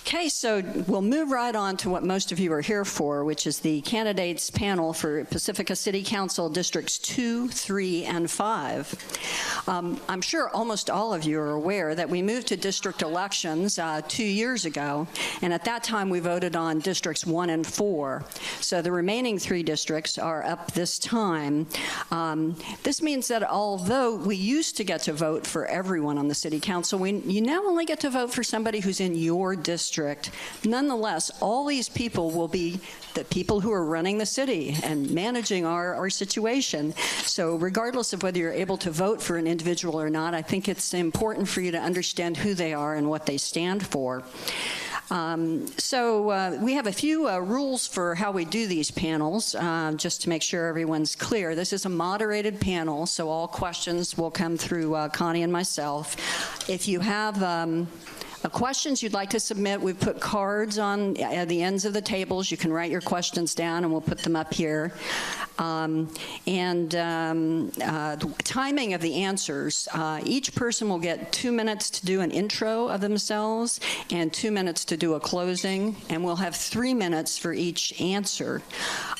Okay, so we'll move right on to what most of you are here for, which is the candidates panel for Pacifica City Council Districts 2, 3, and 5. I'm sure almost all of you are aware that we moved to district elections 2 years ago, and at that time we voted on districts 1 and 4. So the remaining 3 districts are up this time. This means that although we used to get to vote for everyone on the city council, you now only get to vote for somebody who's in your district. Nonetheless, all these people will be the people who are running the city and managing our situation. So regardless of whether you're able to vote for an individual or not, I think it's important for you to understand who they are and what they stand for. We have a few rules for how we do these panels, just to make sure everyone's clear. This is a moderated panel, so all questions will come through Connie and myself. If you have questions you'd like to submit, we've put cards on at the ends of the tables. You can write your questions down and we'll put them up here. The timing of the answers, each person will get 2 minutes to do an intro of themselves and 2 minutes to do a closing, and we'll have 3 minutes for each answer.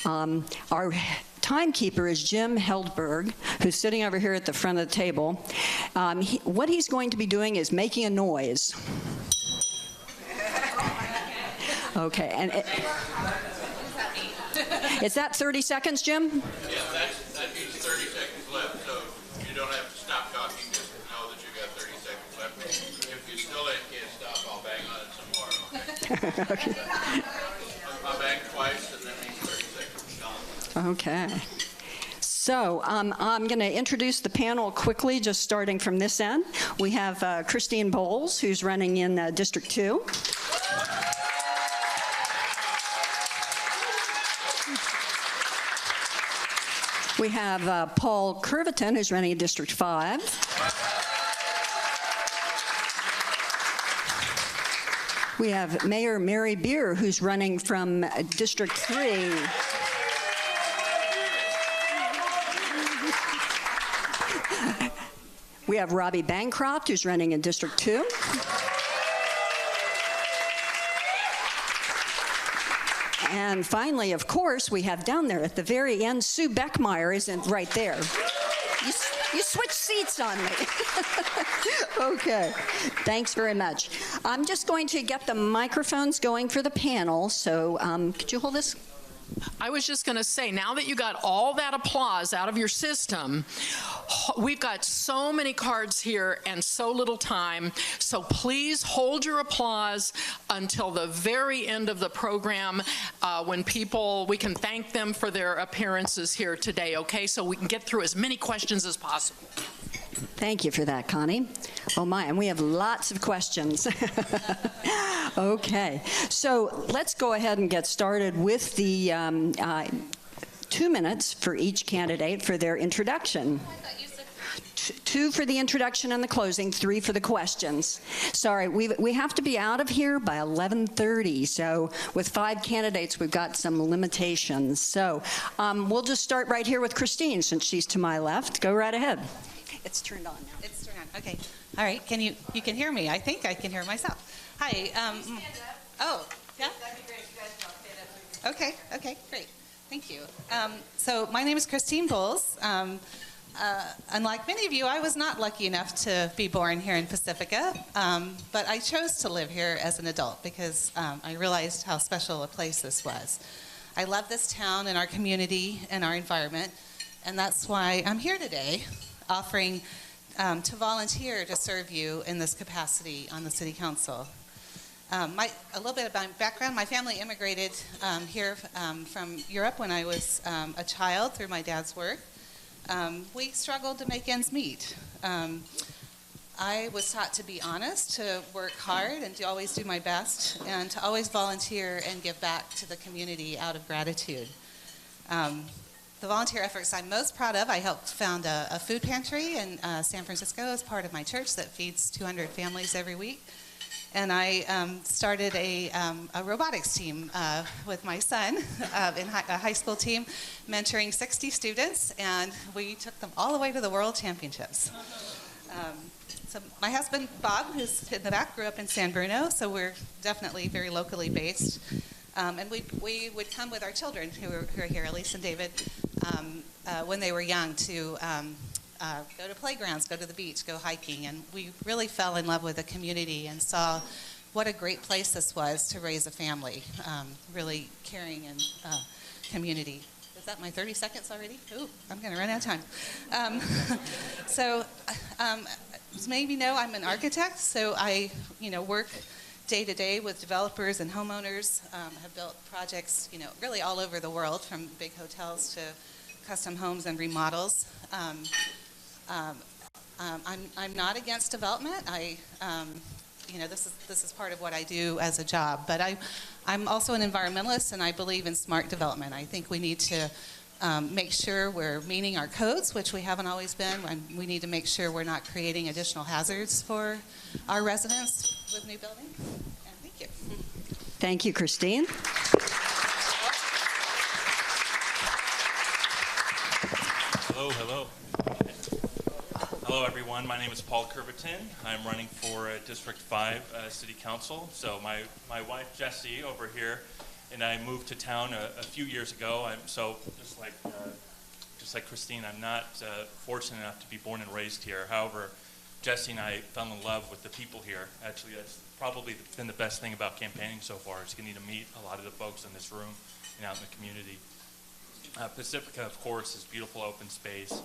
Our timekeeper is Jim Heldberg, who's sitting over here at the front of the table. What he's going to be doing is making a noise. Okay, and is that 30 seconds, Jim? Yeah, that means 30 seconds left, so you don't have to stop talking, just know that you got 30 seconds left. If you still can't stop, I'll bang on it some more. Okay. I'll bang twice, and that means 30 seconds gone. Okay. So I'm going to introduce the panel quickly, just starting from this end. We have Christine Boles, who's running in District 2. We have Paul Chervatin, who's running in District 5. We have Mayor Mary Bier, who's running from District 3. We have Robbie Bancroft, who's running in District 2. And finally, of course, we have down there at the very end, Sue Beckmeyer isn't right there. You switched seats on me. Okay, thanks very much. I'm just going to get the microphones going for the panel, so could you hold this? I was just going to say, now that you got all that applause out of your system, we've got so many cards here and so little time, so please hold your applause until the very end of the program when we can thank them for their appearances here today, okay? So we can get through as many questions as possible. Thank you for that, Connie. Oh my, and we have lots of questions. Okay, so let's go ahead and get started with the 2 minutes for each candidate for their introduction. 2 for the introduction and the closing, 3 for the questions. Sorry, we have to be out of here by 11:30, so with 5 candidates, we've got some limitations. So we'll just start right here with Christine, since she's to my left. Go right ahead. It's turned on now. It's turned on. Okay. All right. You can hear me? I think I can hear myself. Hi. Oh, yeah. That'd be great. You guys all stand up. Okay. Okay. Great. Thank you. So my name is Christine Boles. Unlike many of you, I was not lucky enough to be born here in Pacifica, but I chose to live here as an adult because I realized how special a place this was. I love this town and our community and our environment, and that's why I'm here today, offering to volunteer to serve you in this capacity on the City Council. A little bit about my background. My family immigrated here from Europe when I was a child through my dad's work. We struggled to make ends meet. I was taught to be honest, to work hard, and to always do my best, and to always volunteer and give back to the community out of gratitude. The volunteer efforts I'm most proud of, I helped found a food pantry in San Francisco as part of my church that feeds 200 families every week. And I started a robotics team with my son, a high school team, mentoring 60 students, and we took them all the way to the World Championships. So my husband, Bob, who's in the back, grew up in San Bruno, so we're definitely very locally based. And we would come with our children who are here, Elise and David, when they were young to go to playgrounds, go to the beach, go hiking. And we really fell in love with the community and saw what a great place this was to raise a family, really caring and community. Is that my 30 seconds already? Ooh, I'm going to run out of time. As many of you know, I'm an architect, so I work day to day with developers and homeowners, have built projects, really all over the world, from big hotels to custom homes and remodels. I'm not against development. This is part of what I do as a job. But I'm also an environmentalist, and I believe in smart development. I think we need to make sure we're meeting our codes, which we haven't always been. And we need to make sure we're not creating additional hazards for our residents with new buildings. And thank you. Thank you, Christine. Hello. Hello, everyone. My name is Paul Kerberton. I'm running for District 5 City Council. So my wife, Jessie, over here, and I moved to town a few years ago. So just like Christine, I'm not fortunate enough to be born and raised here. However, Jessie and I fell in love with the people here. Actually, that's probably been the best thing about campaigning so far, is getting to meet a lot of the folks in this room and out in the community. Pacifica, of course, is beautiful open space,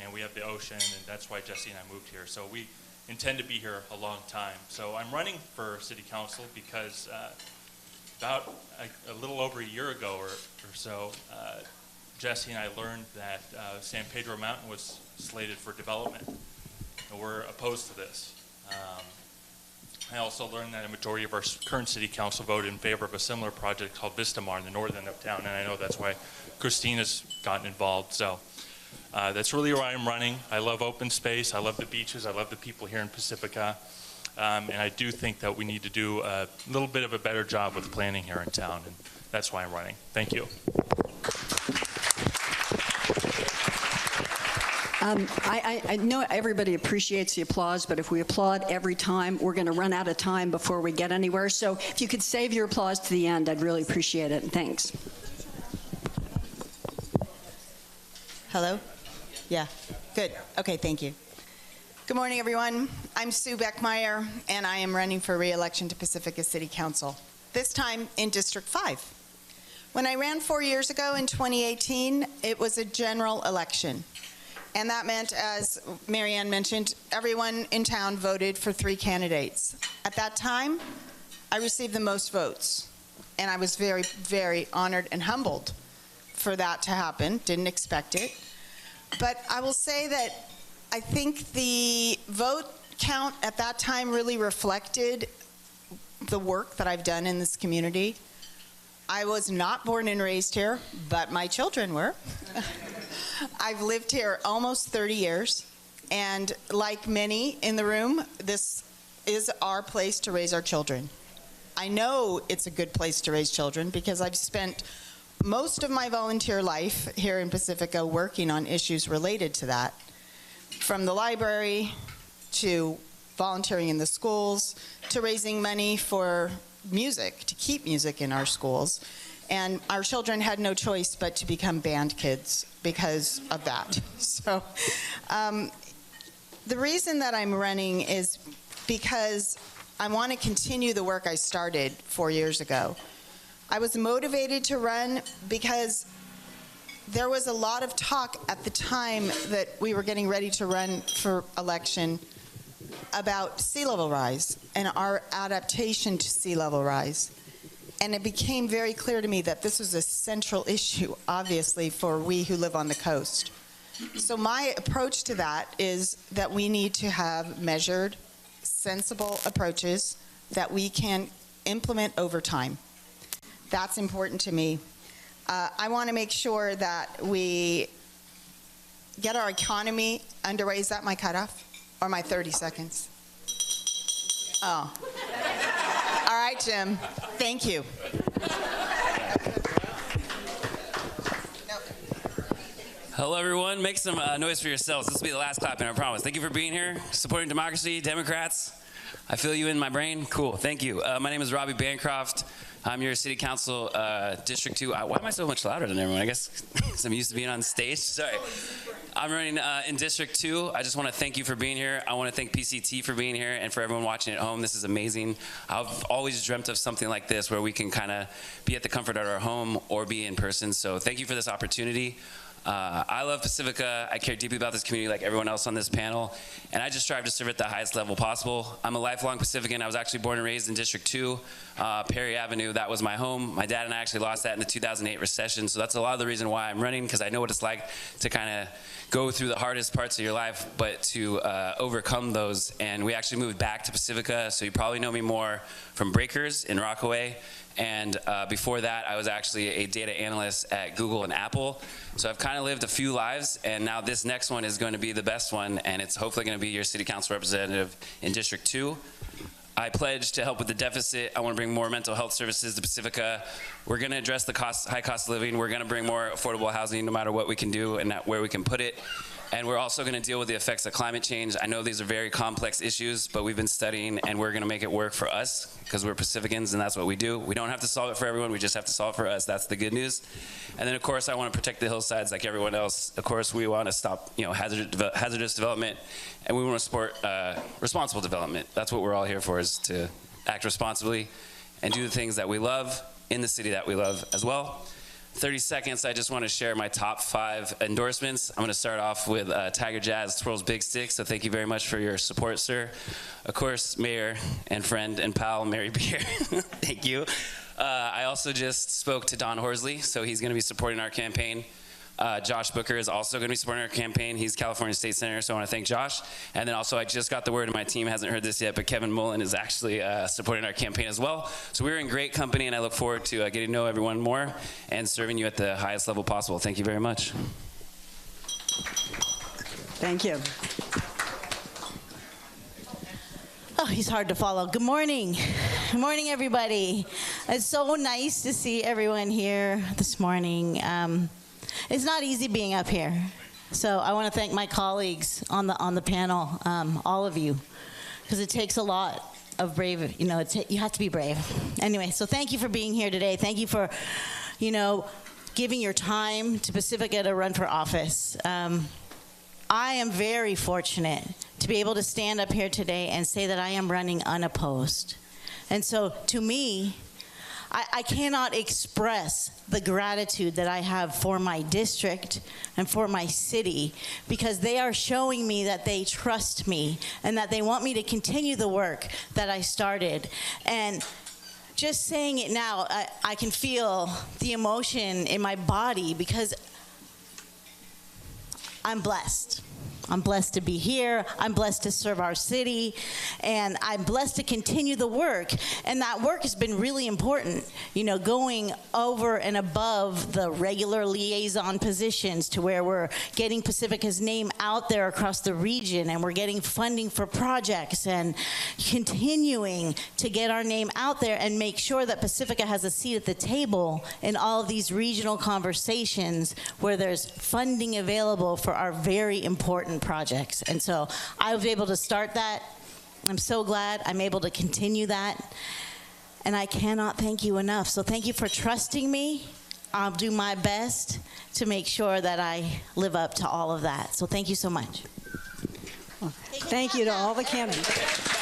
and we have the ocean, and that's why Jessie and I moved here. So we intend to be here a long time. So I'm running for City Council because about a little over a year ago or so, Jessie and I learned that San Pedro Mountain was slated for development, and we're opposed to this. I also learned that a majority of our current City Council voted in favor of a similar project called Vistamar in the north end of town, and I know that's why Christine has gotten involved. So that's really why I'm running. I love open space. I love the beaches. I love the people here in Pacifica. And I do think that we need to do a little bit of a better job with planning here in town, and that's why I'm running. Thank you. I know everybody appreciates the applause, but if we applaud every time, we're going to run out of time before we get anywhere. So if you could save your applause to the end, I'd really appreciate it. Thanks. Hello? Yeah, good. Okay, thank you. Good morning, everyone. I'm Sue Beckmeyer, and I am running for re-election to Pacifica City Council, this time in District 5. When I ran 4 years ago in 2018, it was a general election. And that meant, as Marianne mentioned, everyone in town voted for 3 candidates. At that time, I received the most votes, and I was very, very honored and humbled for that to happen. Didn't expect it. But I will say that I think the vote count at that time really reflected the work that I've done in this community. I was not born and raised here, but my children were. I've lived here almost 30 years, and like many in the room, this is our place to raise our children. I know it's a good place to raise children because I've spent most of my volunteer life here in Pacifica working on issues related to that, from the library to volunteering in the schools to raising money for music, to keep music in our schools. And our children had no choice but to become band kids because of that. So the reason that I'm running is because I want to continue the work I started 4 years ago. I was motivated to run because there was a lot of talk at the time that we were getting ready to run for election about sea level rise and our adaptation to sea level rise. And it became very clear to me that this was a central issue, obviously, for we who live on the coast. So my approach to that is that we need to have measured, sensible approaches that we can implement over time. That's important to me. I want to make sure that we get our economy underway. Is that my cutoff? Or my 30 seconds? Oh. All right, Jim. Thank you. Hello, everyone. Make some noise for yourselves. This will be the last clapping, I promise. Thank you for being here, supporting democracy, Democrats. I feel you in my brain. Cool. Thank you. My name is Robbie Bancroft. I'm your City Council District 2. Why am I so much louder than everyone? I guess because I'm used to being on stage. Sorry. I'm running in District 2. I just want to thank you for being here. I want to thank PCT for being here, and for everyone watching at home. This is amazing. I've always dreamt of something like this where we can kind of be at the comfort of our home or be in person. So thank you for this opportunity. I love Pacifica. I care deeply about this community like everyone else on this panel, and I just strive to serve at the highest level possible. I'm a lifelong Pacifican. I was actually born and raised in District 2, Perry Avenue. That was my home. My dad and I actually lost that in the 2008 recession, so that's a lot of the reason why I'm running, because I know what it's like to kind of go through the hardest parts of your life, but to overcome those. And we actually moved back to Pacifica, so you probably know me more from Breakers in Rockaway. And before that, I was actually a data analyst at Google and Apple. So I've kind of lived a few lives, and now this next one is going to be the best one, and it's hopefully going to be your city council representative in District 2. I pledge to help with the deficit. I want to bring more mental health services to Pacifica. We're going to address the high cost of living. We're going to bring more affordable housing no matter what we can do and where we can put it. And we're also going to deal with the effects of climate change. I know these are very complex issues, but we've been studying, and we're going to make it work for us because we're Pacificans, and that's what we do. We don't have to solve it for everyone. We just have to solve it for us. That's the good news. And then, of course, I want to protect the hillsides like everyone else. Of course, we want to stop, hazardous development, and we want to support responsible development. That's what we're all here for, is to act responsibly and do the things that we love in the city that we love as well. 30 seconds, I just want to share my top 5 endorsements. I'm going to start off with Tiger Jazz Twirls Big Stick, so thank you very much for your support, sir. Of course, Mayor and friend and pal, Mary Bier. Thank you. I also just spoke to Don Horsley, so he's going to be supporting our campaign. Josh Booker is also going to be supporting our campaign. He's California State Senator, so I want to thank Josh. And then also, I just got the word, and my team hasn't heard this yet, but Kevin Mullen is actually supporting our campaign as well. So we're in great company, and I look forward to getting to know everyone more and serving you at the highest level possible. Thank you very much. Thank you. Oh, he's hard to follow. Good morning. Good morning, everybody. It's so nice to see everyone here this morning. It's not easy being up here. So I want to thank my colleagues on the panel, all of you, because it takes a lot of brave, you have to be brave. Anyway, so thank you for being here today. Thank you for, giving your time to Pacifica to run for office. I am very fortunate to be able to stand up here today and say that I am running unopposed. And so to me, I cannot express the gratitude that I have for my district and for my city, because they are showing me that they trust me and that they want me to continue the work that I started. And just saying it now, I can feel the emotion in my body, because I'm blessed. I'm blessed to be here. I'm blessed to serve our city, and I'm blessed to continue the work. And that work has been really important, going over and above the regular liaison positions to where we're getting Pacifica's name out there across the region, and we're getting funding for projects, and continuing to get our name out there and make sure that Pacifica has a seat at the table in all of these regional conversations where there's funding available for our very important projects. And so I was able to start that. I'm so glad I'm able to continue that. And I cannot thank you enough. So thank you for trusting me. I'll do my best to make sure that I live up to all of that. So thank you so much. Well, thank you to all the candidates.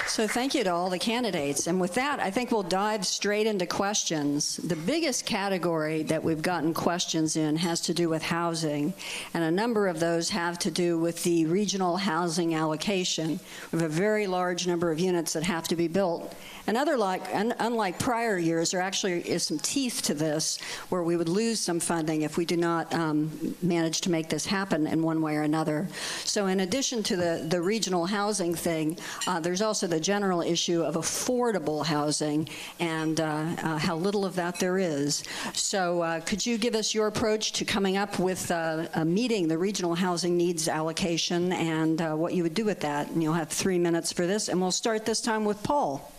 So thank you to all the candidates. And with that, I think we'll dive straight into questions. The biggest category that we've gotten questions in has to do with housing, and a number of those have to do with the regional housing allocation. We have a very large number of units that have to be built. And unlike prior years, there actually is some teeth to this, where we would lose some funding if we do not manage to make this happen in one way or another. So in addition to the regional housing thing, there's also the general issue of affordable housing and how little of that there is. So could you give us your approach to coming up with meeting the regional housing needs allocation and what you would do with that? And you'll have 3 minutes for this, and we'll start this time with Paul.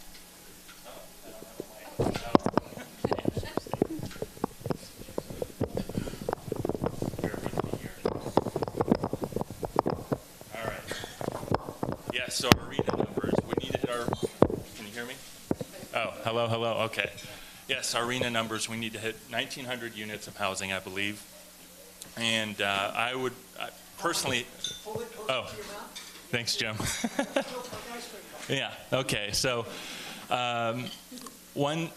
so our RENA numbers, we need to hit our, can you hear me? Oh, hello, okay. Yes, our RENA numbers, we need to hit 1,900 units of housing, I believe. And I personally, oh, thanks, Jim. Yeah, okay, so one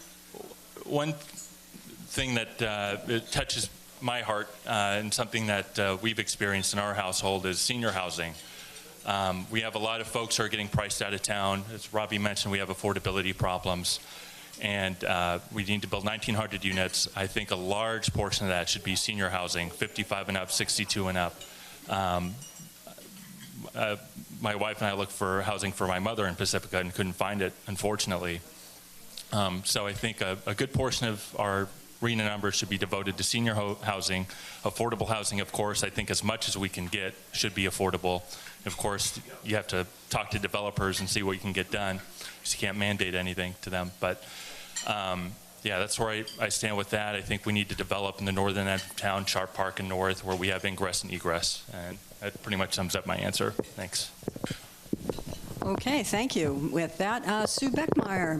thing that it touches my heart and something that we've experienced in our household is senior housing. We have a lot of folks who are getting priced out of town. As Robbie mentioned, we have affordability problems, and we need to build 1,900 units. I think a large portion of that should be senior housing, 55 and up, 62 and up. My wife and I looked for housing for my mother in Pacifica and couldn't find it, unfortunately. So I think a good portion of our RENA numbers should be devoted to senior housing. Affordable housing, of course, I think as much as we can get should be affordable. Of course, you have to talk to developers and see what you can get done, because you can't mandate anything to them. But yeah, that's where I stand with that. I think we need to develop in the northern end of town, Sharp Park and north, where we have ingress and egress. And that pretty much sums up my answer. Thanks. Okay, thank you. With that, Sue Beckmeyer.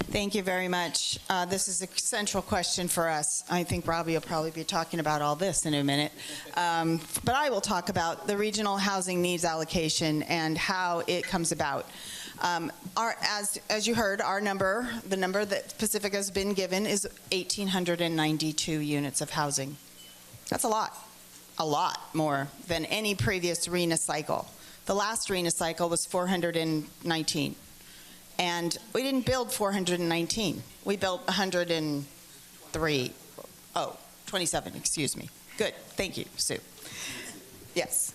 Thank you very much. This is a central question for us. I think Robbie will probably be talking about all this in a minute. But I will talk about the regional housing needs allocation and how it comes about. As you heard, the number that Pacifica has been given is 1,892 units of housing. That's a lot more than any previous RENA cycle. The last RENA cycle was 419. And we didn't build 419. We built 103. Oh, 27, excuse me. Good, thank you, Sue. Yes.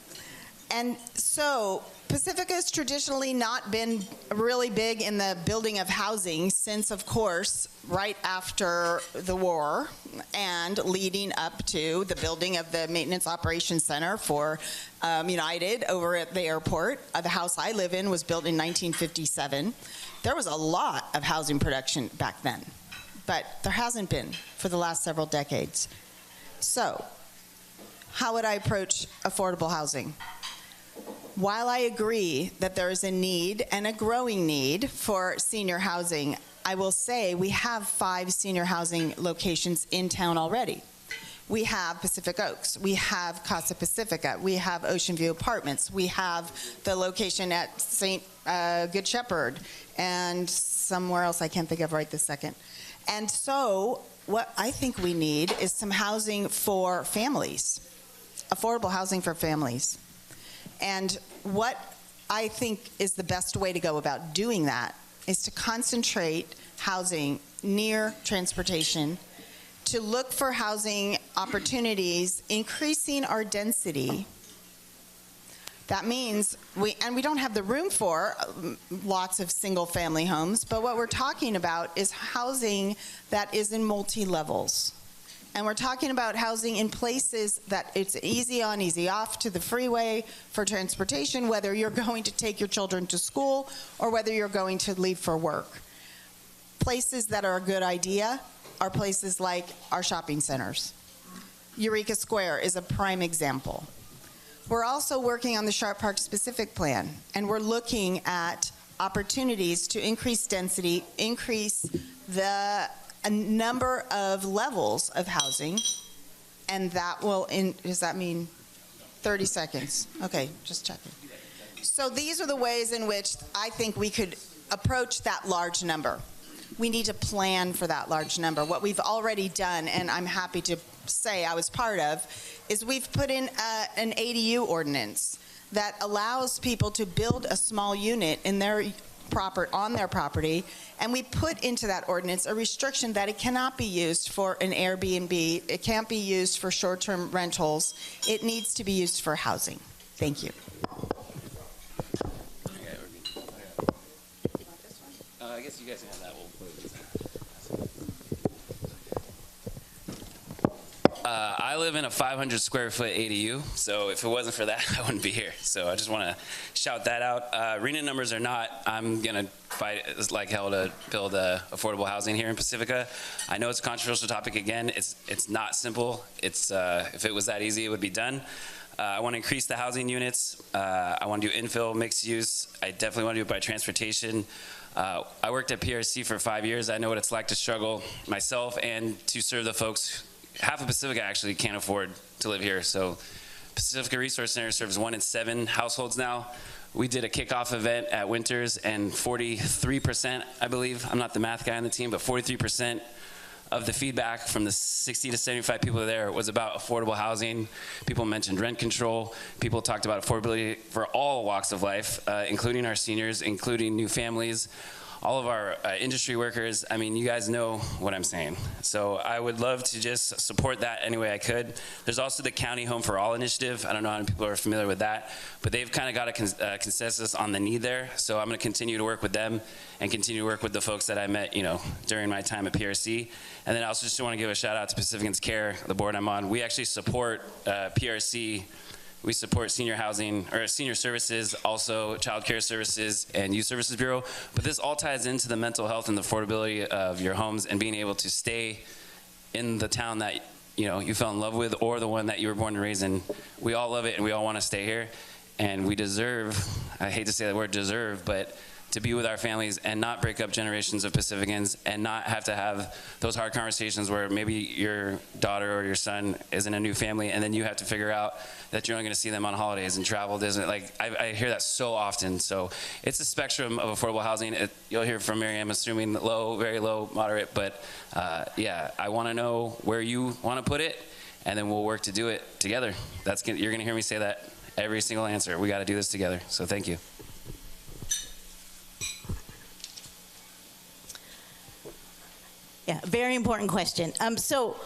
And so Pacifica has traditionally not been really big in the building of housing since, of course, right after the war and leading up to the building of the Maintenance Operations Center for United over at the airport. The house I live in was built in 1957. There was a lot of housing production back then, but there hasn't been for the last several decades. So, how would I approach affordable housing? While I agree that there is a need and a growing need for senior housing, I will say we have 5 senior housing locations in town already. We have Pacific Oaks, we have Casa Pacifica, we have Ocean View Apartments, we have the location at St. Good Shepherd, and somewhere else I can't think of right this second. And so what I think we need is some housing for families, affordable housing for families. And what I think is the best way to go about doing that is to concentrate housing near transportation, to look for housing opportunities, increasing our density. That means we don't have the room for lots of single-family homes, but what we're talking about is housing that is in multi-levels. And we're talking about housing in places that it's easy on, easy off to the freeway for transportation, whether you're going to take your children to school or whether you're going to leave for work. Places that are a good idea are places like our shopping centers. Eureka Square is a prime example. We're also working on the Sharp Park specific plan, and we're looking at opportunities to increase density, increase the number of levels of housing, and that will, does that mean 30 seconds? Okay, just checking. So these are the ways in which I think we could approach that large number. We need to plan for that large number. What we've already done, and I'm happy to say I was part of, is we've put in an ADU ordinance that allows people to build a small unit in their on their property, and we put into that ordinance a restriction that it cannot be used for an Airbnb, it can't be used for short-term rentals, it needs to be used for housing. Thank you. I guess you guys can have that. I live in a 500 square foot ADU, so if it wasn't for that, I wouldn't be here. So I just want to shout that out. RENA numbers are not, I'm going to fight like hell to build affordable housing here in Pacifica. I know it's a controversial topic again. It's not simple. It's if it was that easy, it would be done. I want to increase the housing units. I want to do infill, mixed use. I definitely want to do it by transportation. I worked at PRC for 5 years. I know what it's like to struggle myself and to serve the folks. Half of Pacifica actually can't afford to live here. So Pacifica Resource Center serves 1 in 7 households now. We did a kickoff event at Winters, and 43%, I believe, I'm not the math guy on the team, but 43% of the feedback from the 60 to 75 people there was about affordable housing. People mentioned rent control. People talked about affordability for all walks of life, including our seniors, including new families, all of our industry workers. I mean, you guys know what I'm saying. So I would love to just support that any way I could. There's also the County Home for All initiative. I don't know how many people are familiar with that, but they've kind of got a consensus on the need there. So I'm going to continue to work with them and continue to work with the folks that I met, during my time at PRC. And then I also just want to give a shout out to Pacificans Care, the board I'm on. We actually support PRC. We support senior housing, or senior services, also child care services and youth services bureau. But this all ties into the mental health and the affordability of your homes and being able to stay in the town that you fell in love with, or the one that you were born and raised in. We all love it and we all want to stay here. And we deserve, I hate to say the word deserve, but to be with our families and not break up generations of Pacificans and not have to have those hard conversations where maybe your daughter or your son is in a new family and then you have to figure out that you're only going to see them on holidays and travel doesn't, I hear that so often. So it's a spectrum of affordable housing. You'll hear from Mary, I'm assuming low, very low, moderate, but yeah, I want to know where you want to put it, and then we'll work to do it together. You're going to hear me say that every single answer. We got to do this together. So thank you. Yeah, very important question. So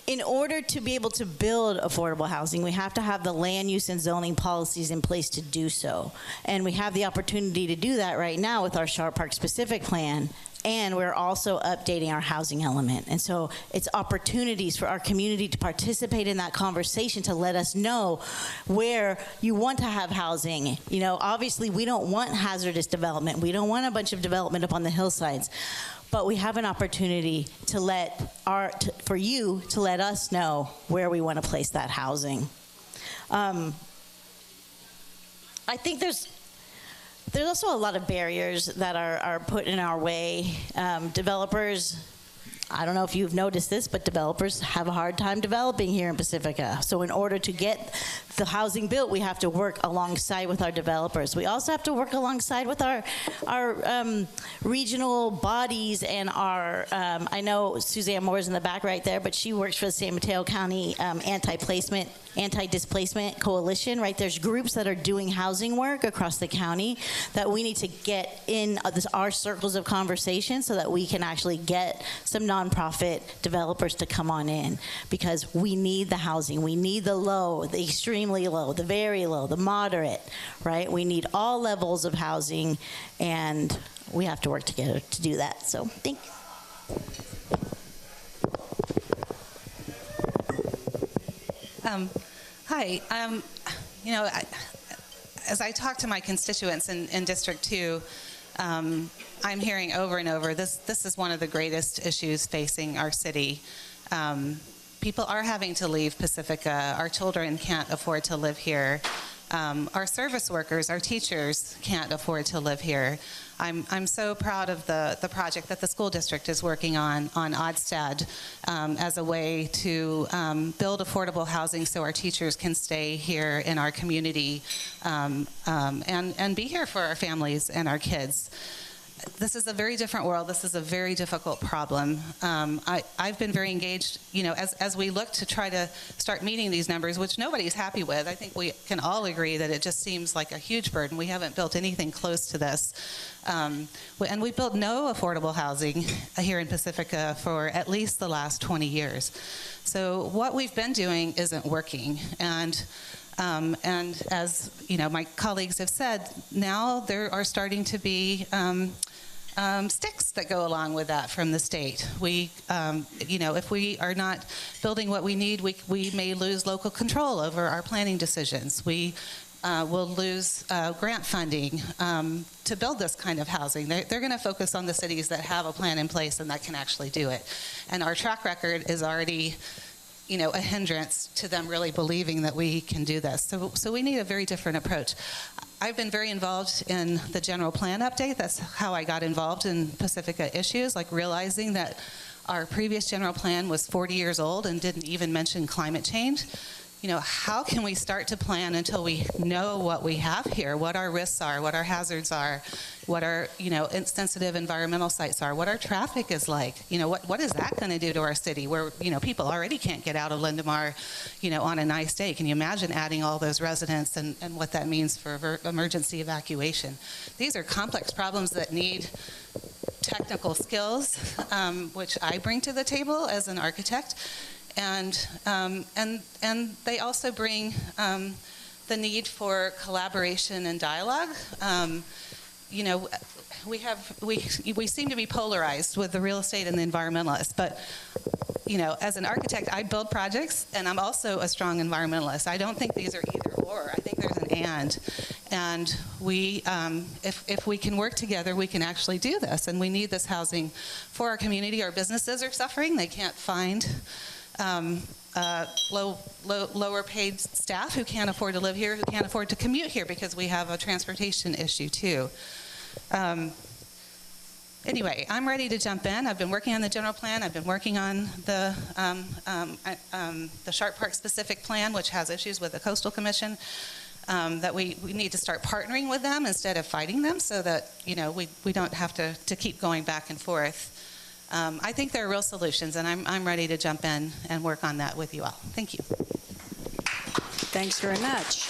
in order to be able to build affordable housing, we have to have the land use and zoning policies in place to do so. And we have the opportunity to do that right now with our Sharp Park specific plan. And we're also updating our housing element. And so it's opportunities for our community to participate in that conversation, to let us know where you want to have housing. Obviously we don't want hazardous development. We don't want a bunch of development up on the hillsides. But we have an opportunity to for you to let us know where we want to place that housing. I think there's also a lot of barriers that are put in our way. Developers, I don't know if you've noticed this, but developers have a hard time developing here in Pacifica. So in order to get the housing built, we have to work alongside with our developers. We also have to work alongside with our regional bodies and our, I know Suzanne Moore's in the back right there, but she works for the San Mateo County Anti-Displacement Coalition, right? There's groups that are doing housing work across the county that we need to get in our circles of conversation so that we can actually get some nonprofit developers to come on in, because we need the housing. We need the low, the extremely low, the very low, the moderate, right? We need all levels of housing, and we have to work together to do that. So thank you. Hi. As I talk to my constituents in District 2, I'm hearing over and over, this is one of the greatest issues facing our city. People are having to leave Pacifica. Our children can't afford to live here. Our service workers, our teachers can't afford to live here. I'm so proud of the project that the school district is working on Odstad, as a way to build affordable housing so our teachers can stay here in our community and be here for our families and our kids. This is a very different world. This is a very difficult problem. I've been very engaged, as we look to try to start meeting these numbers, which nobody's happy with. I think we can all agree that it just seems like a huge burden. We haven't built anything close to this. And we built no affordable housing here in Pacifica for at least the last 20 years. So what we've been doing isn't working. And as my colleagues have said, now there are starting to be sticks that go along with that from the state. We, if we are not building what we need, we may lose local control over our planning decisions. We will lose grant funding to build this kind of housing. They're going to focus on the cities that have a plan in place and that can actually do it. And our track record is already a hindrance to them really believing that we can do this. So we need a very different approach. I've been very involved in the general plan update. That's how I got involved in Pacifica issues, like realizing that our previous general plan was 40 years old and didn't even mention climate change. How can we start to plan until we know what we have here, what our risks are, what our hazards are, what our, sensitive environmental sites are, what our traffic is like, what is that going to do to our city where, people already can't get out of Lindemar, on a nice day. Can you imagine adding all those residents and what that means for emergency evacuation? These are complex problems that need technical skills, which I bring to the table as an architect. And they also bring the need for collaboration and dialogue. We seem to be polarized with the real estate and the environmentalists, but as an architect, I build projects, and I'm also a strong environmentalist. I don't think these are either or. I think there's an and we, if we can work together, we can actually do this. And we need this housing for our community. Our businesses are suffering; they can't find lower paid staff who can't afford to live here, who can't afford to commute here because we have a transportation issue too. Anyway, I'm ready to jump in. I've been working on the general plan. I've been working on the Sharp Park specific plan, which has issues with the Coastal Commission, that we need to start partnering with them instead of fighting them so that, we don't have to keep going back and forth. I think there are real solutions, and I'm ready to jump in and work on that with you all. Thank you. Thanks very much.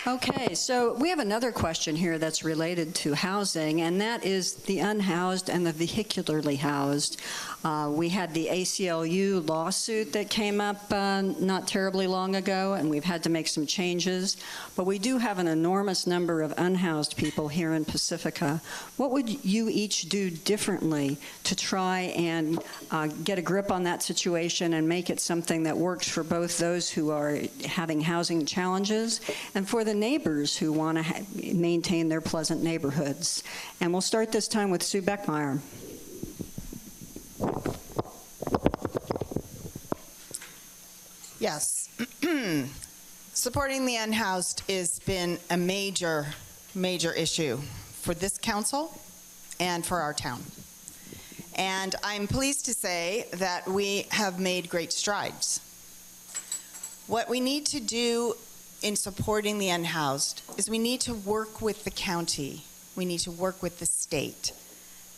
Okay, so we have another question here that's related to housing, and that is the unhoused and the vehicularly housed. We had the ACLU lawsuit that came up not terribly long ago, and we've had to make some changes. But we do have an enormous number of unhoused people here in Pacifica. What would you each do differently to try and get a grip on that situation and make it something that works for both those who are having housing challenges and for the neighbors who want to maintain their pleasant neighborhoods? And we'll start this time with Sue Beckmeyer. Yes. Supporting the unhoused has been a major, major issue for this council and for our town. And I'm pleased to say that we have made great strides. What we need to do in supporting the unhoused is we need to work with the county. We need to work with the state.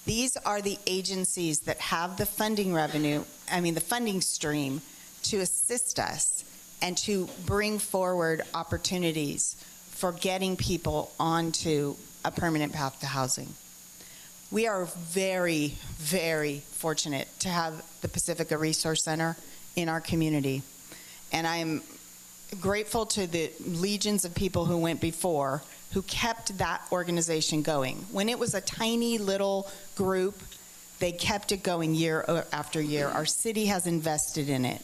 These are the agencies that have the funding the funding stream to assist us and to bring forward opportunities for getting people onto a permanent path to housing. We are very, very fortunate to have the Pacifica Resource Center in our community. And I'm grateful to the legions of people who went before who kept that organization going. When it was a tiny little group, they kept it going year after year. Our city has invested in it.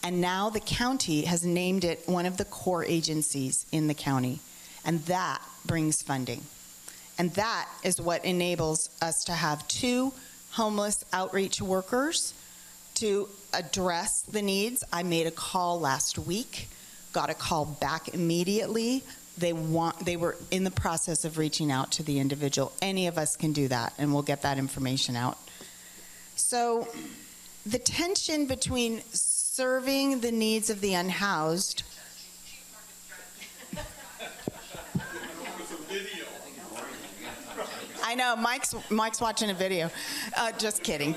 And now the county has named it one of the core agencies in the county. And that brings funding. And that is what enables us to have 2 homeless outreach workers to address the needs. I made a call last week, got a call back immediately. They were in the process of reaching out to the individual. Any of us can do that, and we'll get that information out. So the tension between serving the needs of the unhoused I know, Mike's watching a video. Just kidding.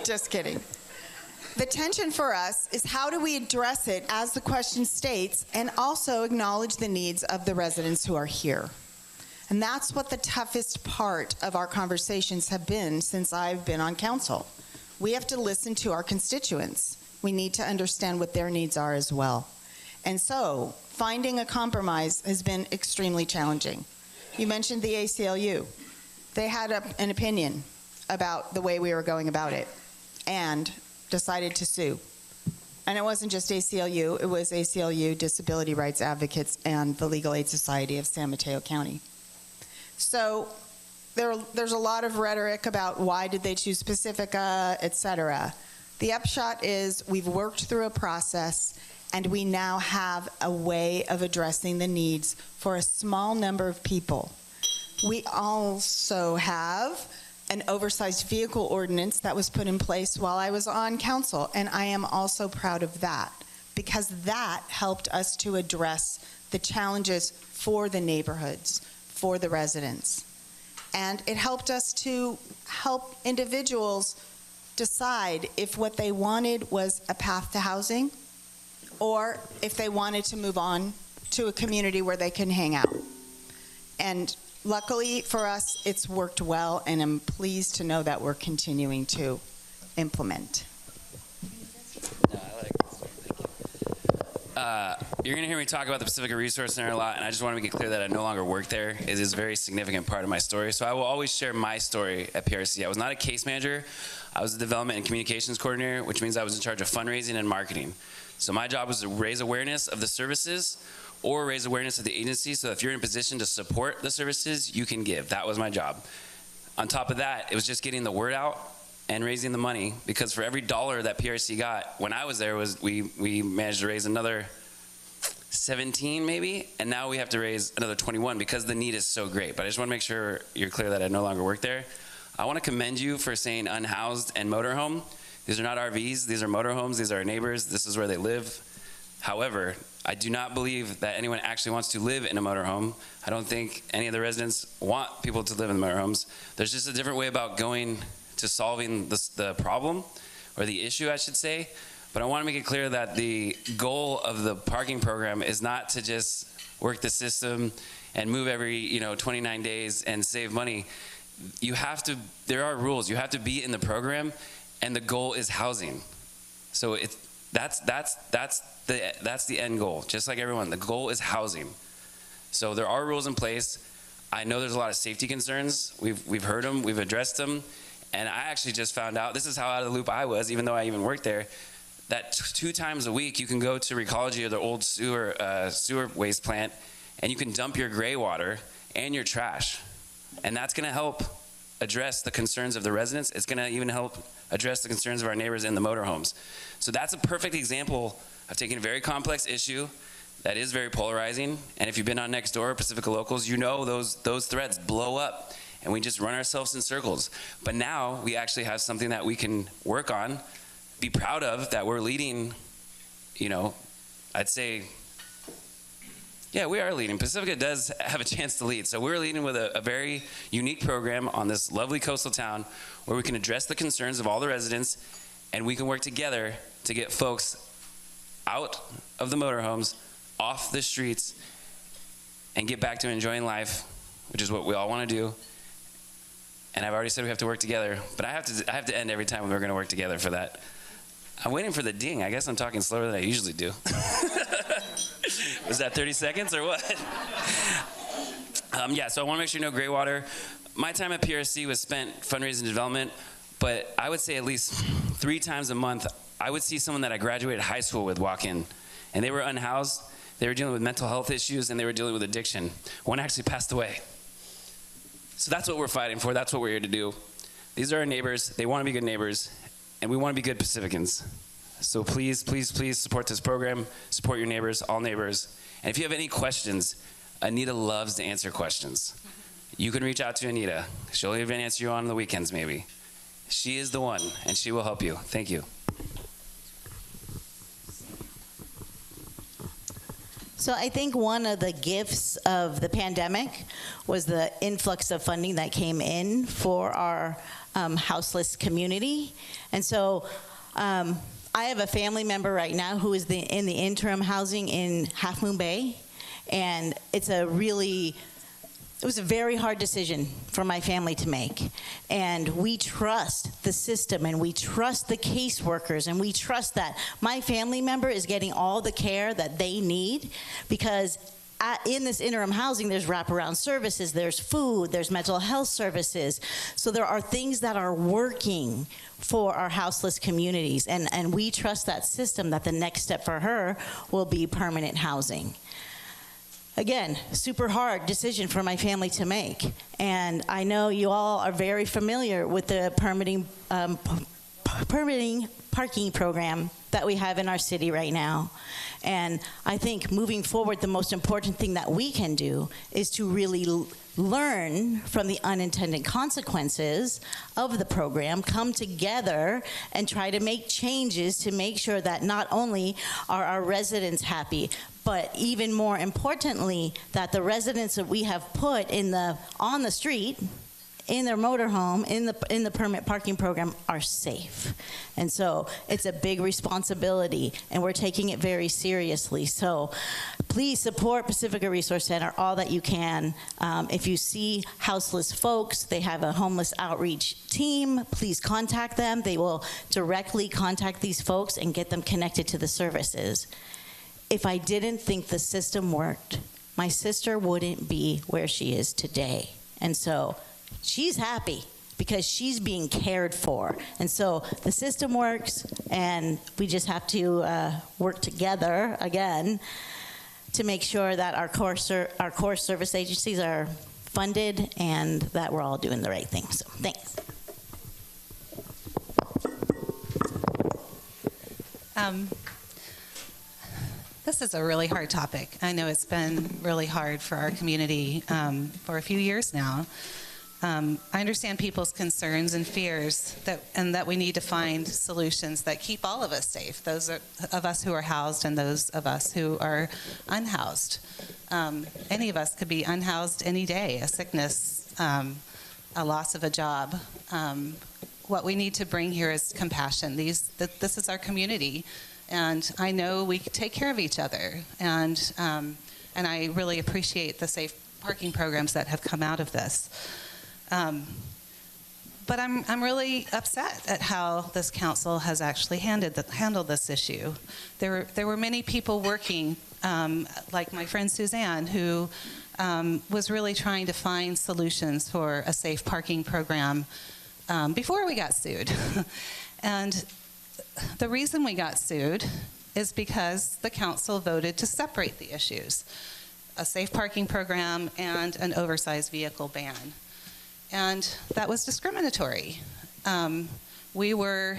The tension for us is how do we address it as the question states and also acknowledge the needs of the residents who are here. And that's what the toughest part of our conversations have been since I've been on council. We have to listen to our constituents. We need to understand what their needs are as well. And so finding a compromise has been extremely challenging. You mentioned the ACLU. They had an opinion about the way we were going about it and decided to sue. And it wasn't just ACLU, it was ACLU, Disability Rights Advocates, and the Legal Aid Society of San Mateo County. So there's a lot of rhetoric about why did they choose Pacifica, et cetera. The upshot is we've worked through a process, and we now have a way of addressing the needs for a small number of people. We also have an oversized vehicle ordinance that was put in place while I was on council, and I am also proud of that, because that helped us to address the challenges for the neighborhoods, for the residents. And it helped us to help individuals decide if what they wanted was a path to housing, or if they wanted to move on to a community where they can hang out. And luckily for us, it's worked well, and I'm pleased to know that we're continuing to implement. You're going to hear me talk about the Pacifica Resource Center a lot, and I just want to make it clear that I no longer work there. It is a very significant part of my story, so I will always share my story at PRC. I was not a case manager. I was a development and communications coordinator, which means I was in charge of fundraising and marketing. So my job was to raise awareness of the services or raise awareness of the agency, so if you're in a position to support the services, you can give. That was my job. On top of that, it was just getting the word out and raising the money, because for every dollar that PRC got, when I was there, we managed to raise another 17 maybe, and now we have to raise another 21 because the need is so great. But I just want to make sure you're clear that I no longer work there. I want to commend you for saying unhoused and motorhome. These are not RVs, these are motorhomes, these are our neighbors, this is where they live. However, I do not believe that anyone actually wants to live in a motorhome. I don't think any of the residents want people to live in motorhomes. There's just a different way about going to solving the problem, or the issue, I should say. But I want to make it clear that the goal of the parking program is not to just work the system and move every 29 days and save money. You have to, there are rules. You have to be in the program, and the goal is housing. So that's the end goal. Just like everyone, the goal is housing. So there are rules in place. I know there's a lot of safety concerns. We've heard them, we've addressed them, and I actually just found out, this is how out of the loop I was, even though I even worked there, that 2 times a week you can go to Recology or the old sewer waste plant, and you can dump your gray water and your trash. And that's gonna help address the concerns of the residents. It's gonna even help address the concerns of our neighbors in the motorhomes. So that's a perfect example of taking a very complex issue that is very polarizing. And if you've been on Nextdoor, Pacifica Locals, you know those threads blow up and we just run ourselves in circles. But now we actually have something that we can work on, be proud of, that we're leading, I'd say, yeah, we are leading. Pacifica does have a chance to lead. So we're leading with a very unique program on this lovely coastal town where we can address the concerns of all the residents, and we can work together to get folks out of the motorhomes, off the streets, and get back to enjoying life, which is what we all want to do. And I've already said we have to work together, but I have to end every time we're going to work together for that. I'm waiting for the ding. I guess I'm talking slower than I usually do. Was that 30 seconds or what? Yeah, so I want to make sure you know gray water. My time at PRC was spent fundraising and development, but I would say at least 3 times a month, I would see someone that I graduated high school with walk in, and they were unhoused, they were dealing with mental health issues, and they were dealing with addiction. One actually passed away. So that's what we're fighting for, that's what we're here to do. These are our neighbors, they want to be good neighbors, and we want to be good Pacificans. So please, please, please support this program, support your neighbors, all neighbors. And if you have any questions, Anita loves to answer questions. You can reach out to Anita. She'll even answer you on the weekends maybe. She is the one, and she will help you. Thank you. So I think one of the gifts of the pandemic was the influx of funding that came in for our houseless community. And so I have a family member right now who is in the interim housing in Half Moon Bay, and it was a very hard decision for my family to make. And we trust the system, and we trust the caseworkers, and we trust that my family member is getting all the care that they need, because in this interim housing, there's wraparound services, there's food, there's mental health services. So there are things that are working for our houseless communities. And we trust that system, that the next step for her will be permanent housing. Again, super hard decision for my family to make. And I know you all are very familiar with the permitting permitting parking program that we have in our city right now. And I think moving forward, the most important thing that we can do is to really learn from the unintended consequences of the program, come together and try to make changes to make sure that not only are our residents happy, but even more importantly, that the residents that we have put on the street, in their motorhome, in the permit parking program, are safe. And so it's a big responsibility, and we're taking it very seriously. So please support Pacifica Resource Center all that you can. If you see houseless folks, they have a homeless outreach team. Please contact them. They will directly contact these folks and get them connected to the services. If I didn't think the system worked, my sister wouldn't be where she is today. And so she's happy because she's being cared for. And so the system works, and we just have to work together again to make sure that our core service agencies are funded and that we're all doing the right thing. So thanks. This is a really hard topic. I know it's been really hard for our community for a few years now. I understand people's concerns and fears that we need to find solutions that keep all of us safe, those of us who are housed and those of us who are unhoused. Any of us could be unhoused any day, a sickness, a loss of a job. What we need to bring here is compassion. This is our community, and I know we take care of each other, and I really appreciate the safe parking programs that have come out of this. But I'm really upset at how this council has actually handled this issue. There were many people working, like my friend Suzanne, who was really trying to find solutions for a safe parking program before we got sued. And the reason we got sued is because the council voted to separate the issues, a safe parking program and an oversized vehicle ban. And that was discriminatory. We were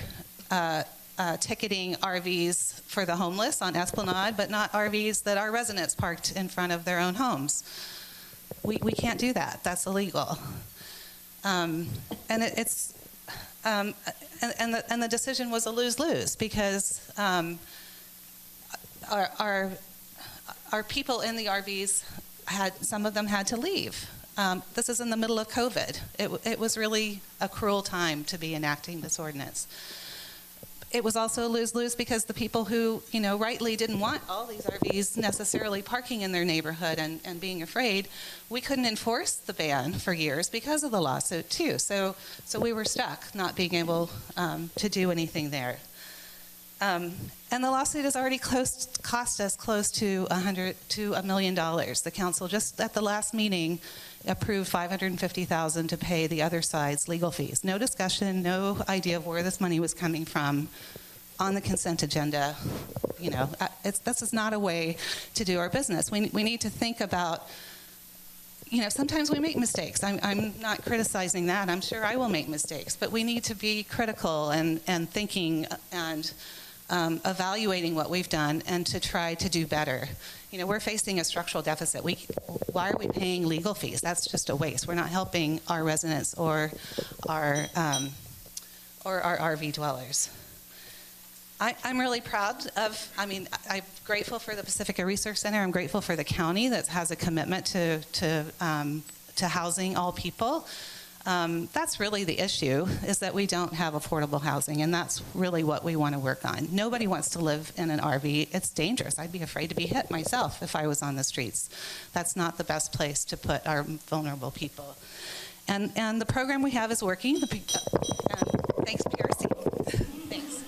ticketing RVs for the homeless on Esplanade, but not RVs that our residents parked in front of their own homes. We can't do that. That's illegal. And the decision was a lose-lose because our people in the RVs some of them had to leave. This is in the middle of COVID. It was really a cruel time to be enacting this ordinance. It was also a lose-lose because the people who, rightly didn't want all these RVs necessarily parking in their neighborhood and being afraid, we couldn't enforce the ban for years because of the lawsuit too. So we were stuck not being able to do anything there. And the lawsuit has already cost us close to $1 million. The council just at the last meeting approved $550,000 to pay the other side's legal fees. No discussion, no idea of where this money was coming from on the consent agenda. This is not a way to do our business. We need to think about, sometimes we make mistakes. I'm not criticizing that. I'm sure I will make mistakes, but we need to be critical and thinking and evaluating what we've done and to try to do better. We're facing a structural deficit. Why are we paying legal fees? That's just a waste. We're not helping our residents or our RV dwellers. I'm really proud of, I'm grateful for the Pacifica Research Center. I'm grateful for the county that has a commitment to housing all people. That's really the issue, is that we don't have affordable housing, and that's really what we want to work on. Nobody wants to live in an RV. It's dangerous. I'd be afraid to be hit myself if I was on the streets. That's not the best place to put our vulnerable people. And the program we have is working. Thanks, PRC. Thanks.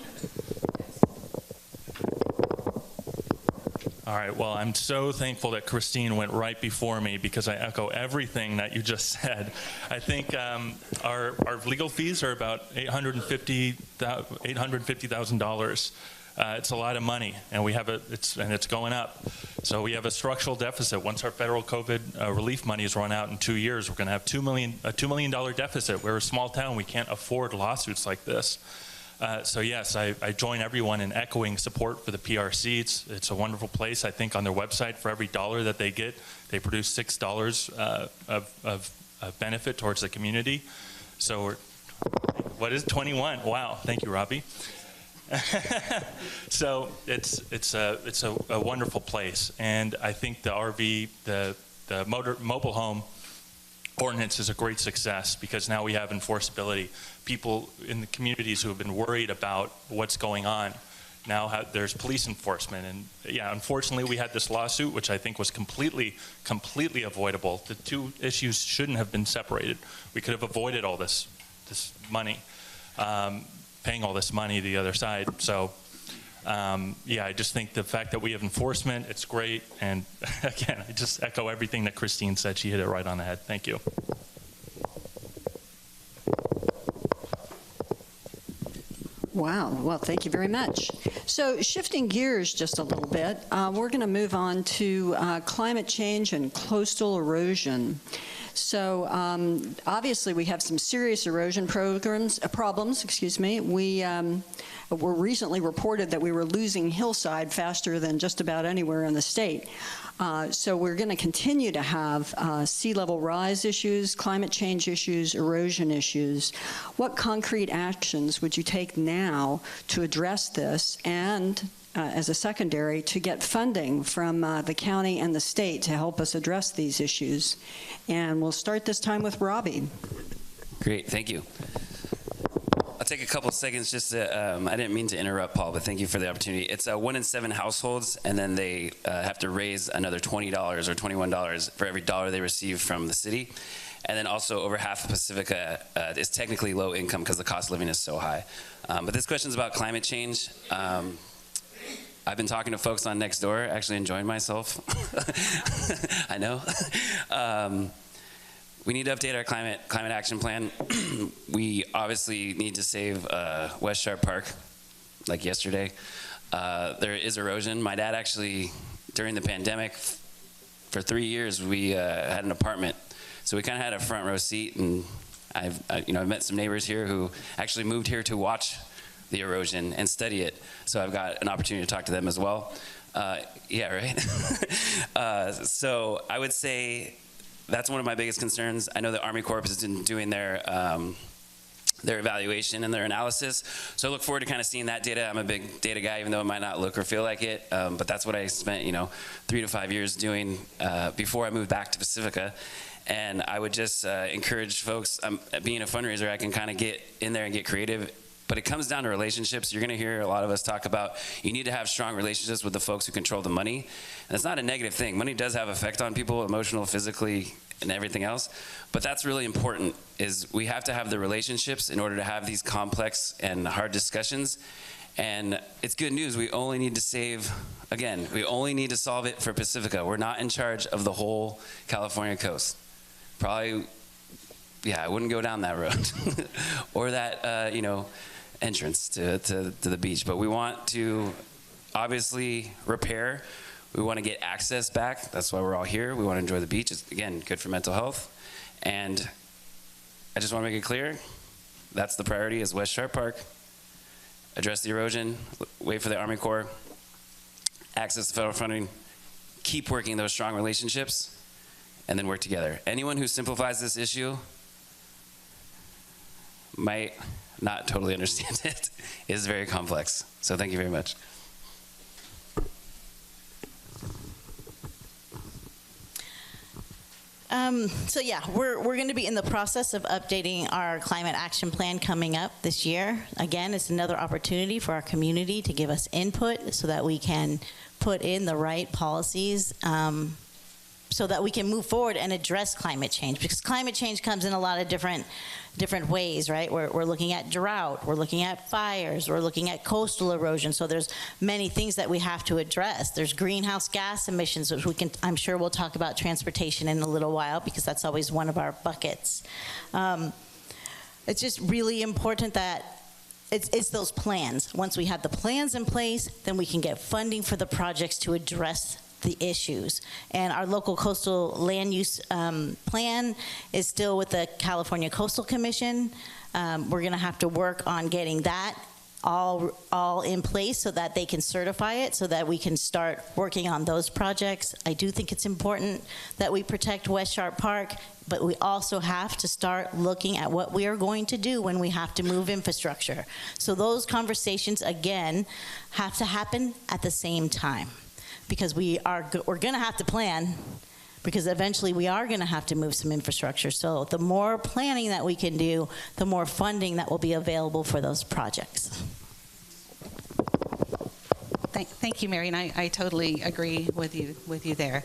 All right, well, I'm so thankful that Christine went right before me because I echo everything that you just said. I think our legal fees are about $850,000. It's a lot of money, and it's going up. So we have a structural deficit. Once our federal COVID relief money is run out in 2 years, we're going to have a $2 million deficit. We're a small town. We can't afford lawsuits like this. So yes, I join everyone in echoing support for the PRC. It's a wonderful place. I think on their website, for every dollar that they get, they produce $6 of benefit towards the community. So what is 21? Wow, thank you, Robbie. So it's a wonderful place, and I think the RV, the mobile home ordinance is a great success because now we have enforceability. People in the communities who have been worried about what's going on, now there's police enforcement. And yeah, unfortunately we had this lawsuit, which I think was completely avoidable. The two issues shouldn't have been separated. We could have avoided all this money, paying all this money to the other side. So yeah, I just think the fact that we have enforcement, it's great. And again, I just echo everything that Christine said. She hit it right on the head. Thank you. Wow. Well, thank you very much. So shifting gears just a little bit, we're going to move on to climate change and coastal erosion. So obviously we have some serious erosion problems. We were recently reported that we were losing hillside faster than just about anywhere in the state. So we're going to continue to have sea level rise issues, climate change issues, erosion issues. What concrete actions would you take now to address this, and as a secondary, to get funding from the county and the state to help us address these issues? And we'll start this time with Robbie. Great, thank you. I'll take a couple of seconds just to, I didn't mean to interrupt, Paul, but thank you for the opportunity. It's 1 in 7 households, and then they have to raise another $20 or $21 for every dollar they receive from the city. And then also over half of Pacifica is technically low income because the cost of living is so high. But this question is about climate change. I've been talking to folks on Nextdoor, actually enjoying myself. I know. We need to update our climate action plan. We obviously need to save West Sharp Park, like yesterday. There is erosion. My dad actually, during the pandemic, for 3 years, we had an apartment. So we kind of had a front row seat, and I've met some neighbors here who actually moved here to watch the erosion and study it. So I've got an opportunity to talk to them as well. Yeah, right? So I would say that's one of my biggest concerns. I know the Army Corps has been doing their evaluation and their analysis. So I look forward to kind of seeing that data. I'm a big data guy, even though it might not look or feel like it. But that's what I spent, 3 to 5 years doing before I moved back to Pacifica. And I would just encourage folks, being a fundraiser, I can kind of get in there and get creative. But it comes down to relationships. You're going to hear a lot of us talk about you need to have strong relationships with the folks who control the money. And it's not a negative thing. Money does have effect on people, emotional, physically, and everything else. But that's really important, is we have to have the relationships in order to have these complex and hard discussions. And it's good news. We only need to save, again, we only need to solve it for Pacifica. We're not in charge of the whole California coast. Probably, yeah, I wouldn't go down that road or that, entrance to the beach. But we want to obviously repair. We want to get access back. That's why we're all here. We want to enjoy the beach. It's, again, good for mental health. And I just want to make it clear, that's the priority, is West Sharp Park. Address the erosion, wait for the Army Corps, access to federal funding, keep working those strong relationships, and then work together. Anyone who simplifies this issue might not totally understand it. It is very complex. So thank you very much. So yeah, we're going to be in the process of updating our climate action plan coming up this year. Again, it's another opportunity for our community to give us input so that we can put in the right policies so that we can move forward and address climate change, because climate change comes in a lot of different ways, right? We're looking at drought, we're looking at fires, we're looking at coastal erosion. So there's many things that we have to address. There's greenhouse gas emissions, which I'm sure we'll talk about transportation in a little while, because that's always one of our buckets. It's just really important that it's those plans. Once we have the plans in place, then we can get funding for the projects to address the issues. And our local coastal land use plan is still with the California Coastal Commission. We're going to have to work on getting that all in place so that they can certify it, so that we can start working on those projects. I do think it's important that we protect West Sharp Park, but we also have to start looking at what we are going to do when we have to move infrastructure. So those conversations, again, have to happen at the same time, because we're going to have to plan, because eventually we are going to have to move some infrastructure. So the more planning that we can do, the more funding that will be available for those projects. Thank you, Mary, and I totally agree with you there.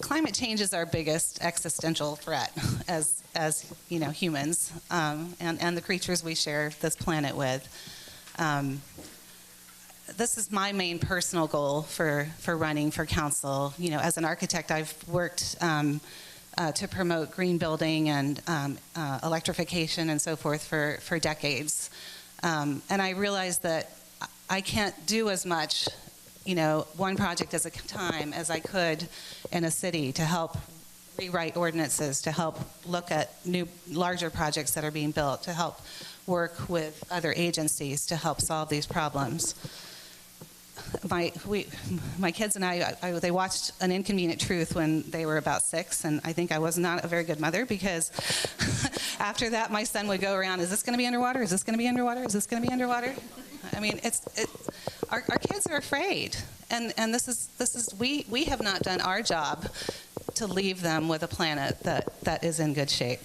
Climate change is our biggest existential threat as you know, humans, and the creatures we share this planet with. This is my main personal goal for running for council. You know, as an architect, I've worked to promote green building and electrification and so forth for decades. And I realized that I can't do as much, you know, one project at a time as I could in a city to help rewrite ordinances, to help look at new, larger projects that are being built, to help work with other agencies to help solve these problems. My kids and I, they watched An Inconvenient Truth when they were about 6, and I think I was not a very good mother, because after that, my son would go around, is this going to be underwater? Is this going to be underwater? Is this going to be underwater? I mean, our kids are afraid, and this is we have not done our job to leave them with a planet that is in good shape.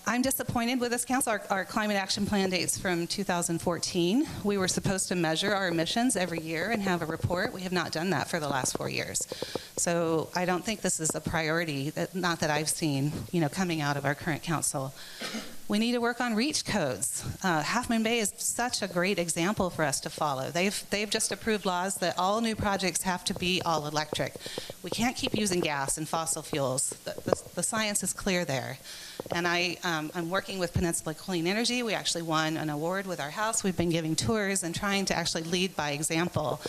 I'm disappointed with this council. Our climate action plan dates from 2014. We were supposed to measure our emissions every year and have a report. We have not done that for the last 4 years. So I don't think this is a priority, not that I've seen, you know, coming out of our current council. We need to work on REACH codes. Half Moon Bay is such a great example for us to follow. They've just approved laws that all new projects have to be all electric. We can't keep using gas and fossil fuels. The science is clear there. And I'm working with Peninsula Clean Energy. We actually won an award with our house. We've been giving tours and trying to actually lead by example.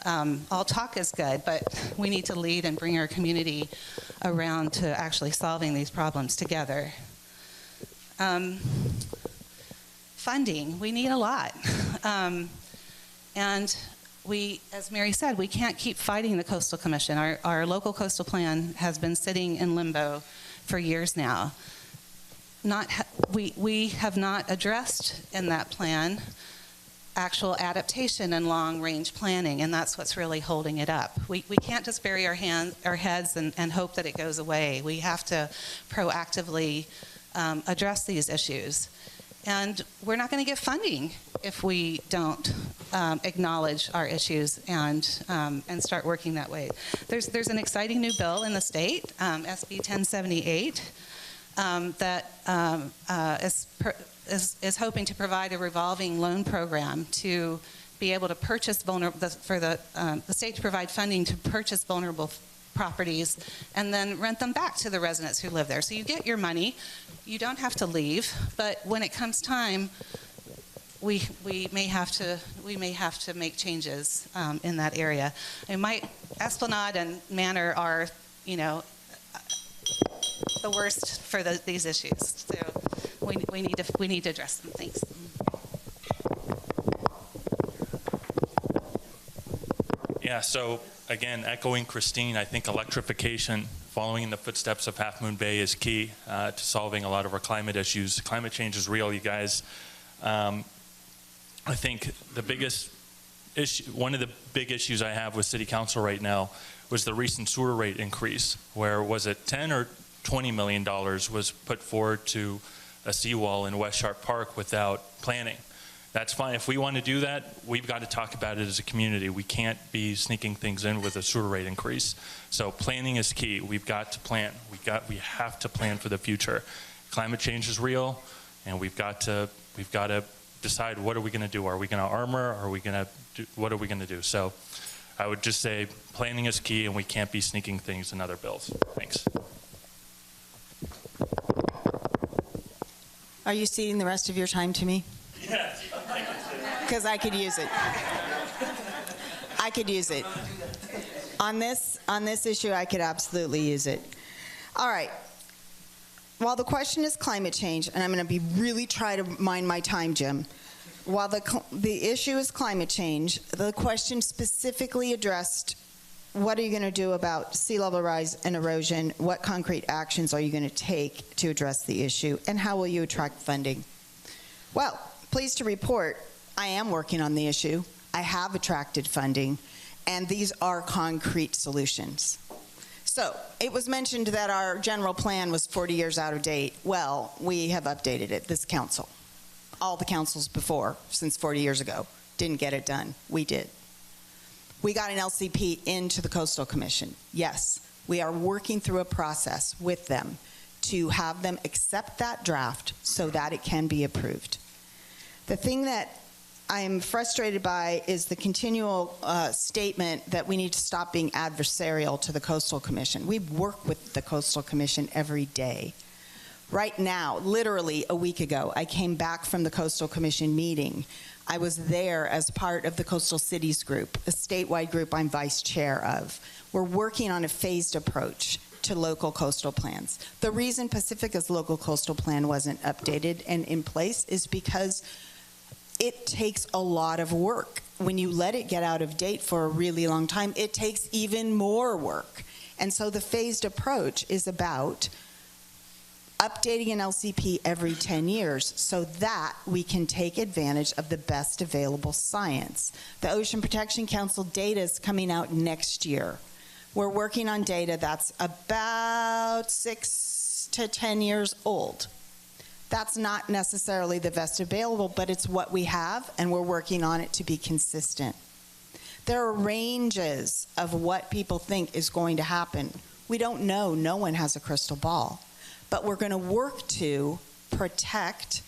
All talk is good, but we need to lead and bring our community around to actually solving these problems together. Funding, we need a lot. And we, as Mary said, we can't keep fighting the Coastal Commission. Our local coastal plan has been sitting in limbo for years now. We have not addressed in that plan actual adaptation and long-range planning, and that's what's really holding it up. We can't just bury our heads and hope that it goes away. We have to proactively address these issues. And we're not going to get funding if we don't acknowledge our issues and start working that way. There's an exciting new bill in the state, SB 1078, that is hoping to provide a revolving loan program to be able to purchase for the state to provide funding to purchase vulnerable properties and then rent them back to the residents who live there. So you get your money, you don't have to leave, but when it comes time, we may have to make changes in that area. Esplanade and Manor are, you know, the worst for these issues. So we need to address them. Thanks. Yeah, so again, echoing Christine, I think electrification, following in the footsteps of Half Moon Bay, is key to solving a lot of our climate issues. Climate change is real, you guys. I think the biggest issue, one of the big issues I have with City Council right now was the recent sewer rate increase, where was it 10 or $20 million was put forward to a seawall in West Sharp Park without planning. That's fine. If we want to do that, we've got to talk about it as a community. We can't be sneaking things in with a sewer rate increase. So planning is key. We've got to plan. We have to plan for the future. Climate change is real, and we've got to decide, what are we going to do? Are we going to armor? What are we going to do? So I would just say planning is key, and we can't be sneaking things in other bills. Thanks. Are you ceding the rest of your time to me? Yes. Because I could use it. I could use it. On this issue, I could absolutely use it. All right. while the question is climate change, and I'm going to be really try to mind my time, Jim. While the issue is climate change, the question specifically addressed, what are you going to do about sea level rise and erosion? What concrete actions are you going to take to address the issue? And how will you attract funding? Well, pleased to report, I am working on the issue. I have attracted funding, and these are concrete solutions. So, it was mentioned that our general plan was 40 years out of date. Well, we have updated it, this council. All the councils before, since 40 years ago, didn't get it done. We did. We got an LCP into the Coastal Commission. Yes, we are working through a process with them to have them accept that draft so that it can be approved. The thing that I'm frustrated by is the continual statement that we need to stop being adversarial to the Coastal Commission. We work with the Coastal Commission every day. Right now, literally a week ago, I came back from the Coastal Commission meeting. I was there as part of the Coastal Cities Group, a statewide group I'm vice chair of. We're working on a phased approach to local coastal plans. The reason Pacifica's local coastal plan wasn't updated and in place is because it takes a lot of work. When you let it get out of date for a really long time, it takes even more work. And so the phased approach is about updating an LCP every 10 years so that we can take advantage of the best available science. The Ocean Protection Council data is coming out next year. We're working on data that's about 6 to 10 years old. That's not necessarily the best available, but it's what we have, and we're working on it to be consistent. There are ranges of what people think is going to happen. We don't know. No one has a crystal ball. But we're going to work to protect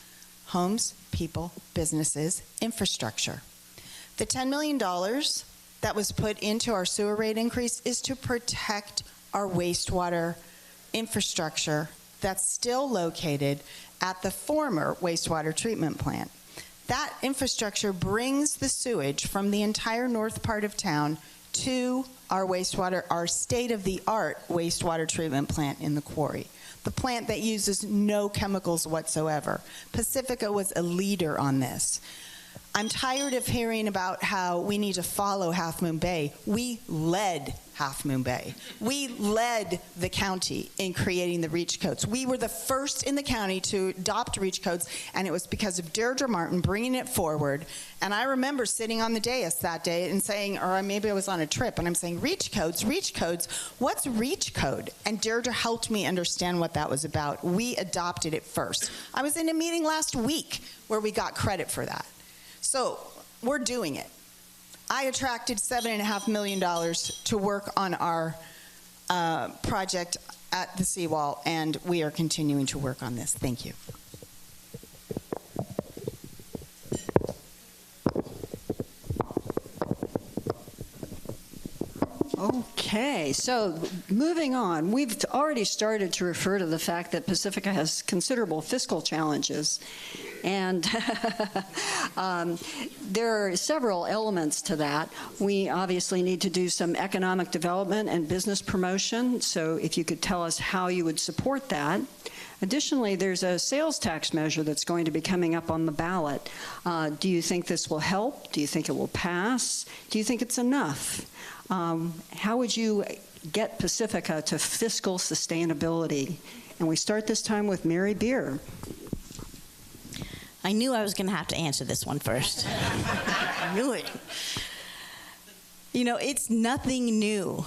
homes, people, businesses, infrastructure. The $10 million that was put into our sewer rate increase is to protect our wastewater infrastructure that's still located at the former wastewater treatment plant. That infrastructure brings the sewage from the entire north part of town to our wastewater, our state-of-the-art wastewater treatment plant in the quarry. The plant that uses no chemicals whatsoever. Pacifica was a leader on this. I'm tired of hearing about how we need to follow Half Moon Bay. We led Half Moon Bay. We led the county in creating the REACH codes. We were the first in the county to adopt REACH codes, and it was because of Deirdre Martin bringing it forward. And I remember sitting on the dais that day and saying, or maybe I was on a trip, and I'm saying, REACH codes, what's REACH code? And Deirdre helped me understand what that was about. We adopted it first. I was in a meeting last week where we got credit for that. So we're doing it. I attracted $7.5 million to work on our project at the seawall, and we are continuing to work on this. Thank you. Okay, so moving on, we've already started to refer to the fact that Pacifica has considerable fiscal challenges. And there are several elements to that. We obviously need to do some economic development and business promotion, so if you could tell us how you would support that. Additionally, there's a sales tax measure that's going to be coming up on the ballot. Do you think this will help? Do you think it will pass? Do you think it's enough? How would you get Pacifica to fiscal sustainability? And we start this time with Mary Bier. I knew I was going to have to answer this one first. I knew it. You know, it's nothing new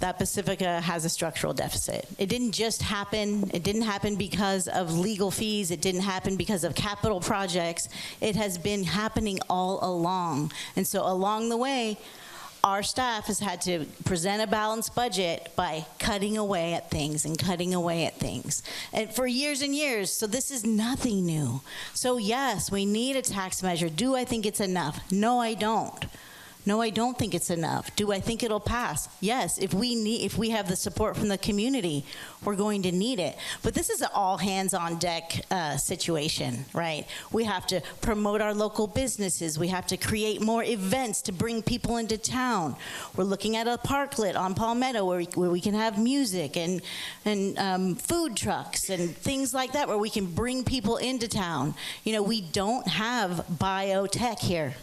that Pacifica has a structural deficit. It didn't just happen. It didn't happen because of legal fees. It didn't happen because of capital projects. It has been happening all along. And so along the way, our staff has had to present a balanced budget by cutting away at things and cutting away at things. And for years and years, so this is nothing new. So yes, we need a tax measure. Do I think it's enough? No, I don't. No, I don't think it's enough. Do I think it'll pass? Yes, if we have the support from the community, we're going to need it. But this is an all hands on deck situation, right? We have to promote our local businesses. We have to create more events to bring people into town. We're looking at a parklet on Palmetto where we can have music and food trucks and things like that, where we can bring people into town. You know, we don't have biotech here.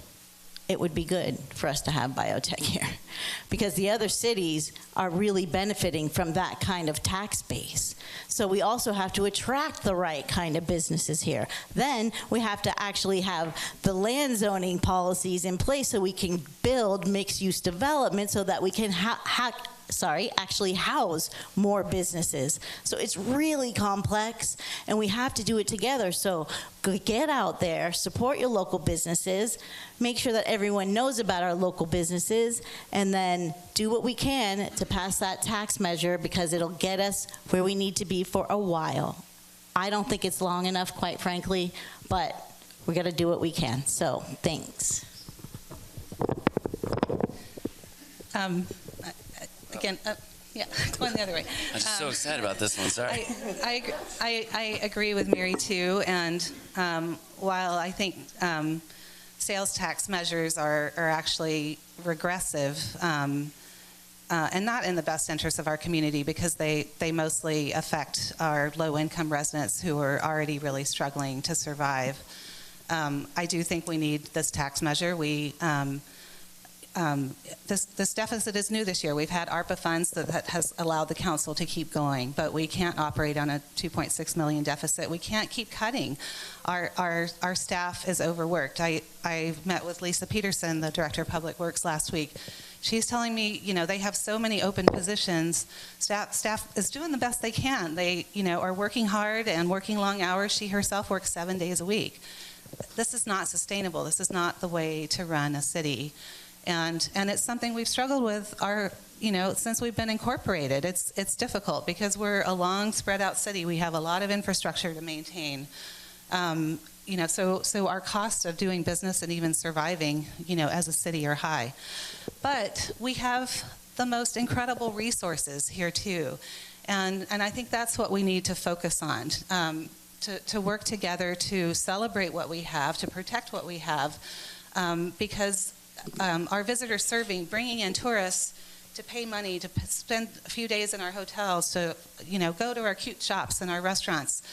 It would be good for us to have biotech here, because the other cities are really benefiting from that kind of tax base. So we also have to attract the right kind of businesses here. Then we have to actually have the land zoning policies in place so we can build mixed-use development so that we can actually house more businesses. So it's really complex, and we have to do it together. So get out there, support your local businesses, make sure that everyone knows about our local businesses, and then do what we can to pass that tax measure, because it'll get us where we need to be for a while. I don't think it's long enough, quite frankly, but we got to do what we can. So thanks. Again, yeah, going the other way. I'm just so excited about this one. Sorry. I agree with Mary too, and while I think sales tax measures are actually regressive and not in the best interest of our community, because they mostly affect our low-income residents who are already really struggling to survive. I do think we need this tax measure. This deficit is new this year. We've had ARPA funds that has allowed the council to keep going, but we can't operate on a $2.6 million deficit. We can't keep cutting. Our staff is overworked. I met with Lisa Peterson, the Director of Public Works, last week. She's telling me, you know, they have so many open positions. Staff is doing the best they can. They, you know, are working hard and working long hours. She herself works 7 days a week. This is not sustainable. This is not the way to run a city. And it's something we've struggled with since we've been incorporated. It's difficult because we're a long, spread out city. We have a lot of infrastructure to maintain. So our costs of doing business and even surviving, as a city are high. But we have the most incredible resources here too. And I think that's what we need to focus on, to work together to celebrate what we have, to protect what we have, because our visitor serving, bringing in tourists to pay money, to spend a few days in our hotels, to go to our cute shops and our restaurants.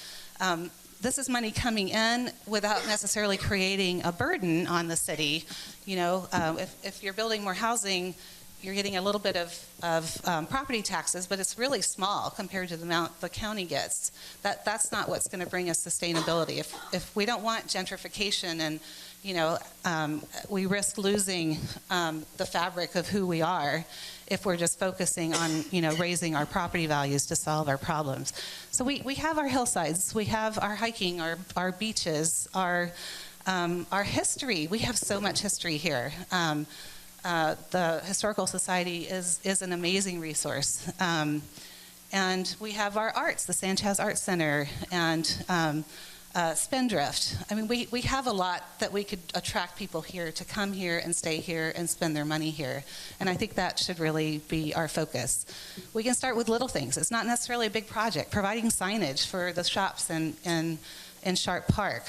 This is money coming in without necessarily creating a burden on the city. If you're building more housing, you're getting a little bit of property taxes, but it's really small compared to the amount the county gets. That's not what's going to bring us sustainability. If we don't want gentrification and we risk losing the fabric of who we are if we're just focusing on, raising our property values to solve our problems. So we have our hillsides, we have our hiking, our beaches, our history. We have so much history here. The Historical Society is an amazing resource. And we have our arts, the Sanchez Art Center, and Spindrift. I mean, we have a lot that we could attract people here to come here and stay here and spend their money here. And I think that should really be our focus. We can start with little things. It's not necessarily a big project. Providing signage for the shops in Sharp Park.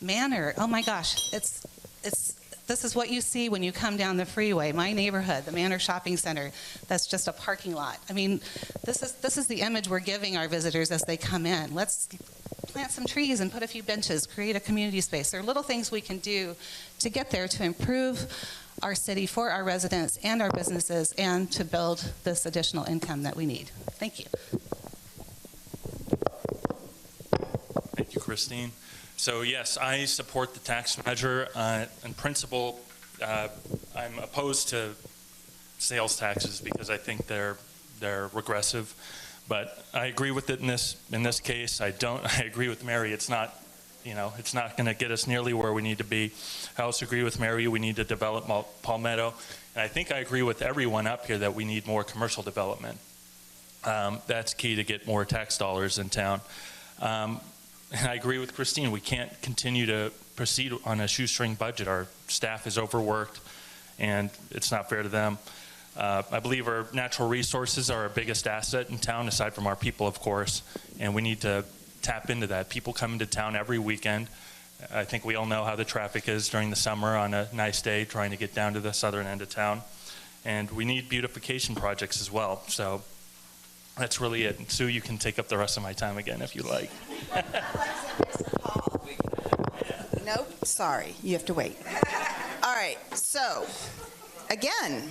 Manor, oh my gosh, this is what you see when you come down the freeway. My neighborhood, the Manor Shopping Center, that's just a parking lot. I mean, this is the image we're giving our visitors as they come in. Let's plant some trees and put a few benches, create a community space. There are little things we can do to get there to improve our city for our residents and our businesses, and to build this additional income that we need. Thank you. Thank you, Christine. So yes, I support the tax measure. In principle, I'm opposed to sales taxes because I think they're regressive. But I agree with it in this case. I agree with Mary. It's not going to get us nearly where we need to be. I also agree with Mary. We need to develop Palmetto, and I think I agree with everyone up here that we need more commercial development. That's key to get more tax dollars in town. And I agree with Christine. We can't continue to proceed on a shoestring budget. Our staff is overworked, and it's not fair to them. I believe our natural resources are our biggest asset in town, aside from our people, of course, and we need to tap into that. People come into town every weekend. I think we all know how the traffic is during the summer on a nice day trying to get down to the southern end of town. And we need beautification projects as well. So that's really it. And Sue, you can take up the rest of my time again if you like. Nope, sorry, you have to wait. All right, so again,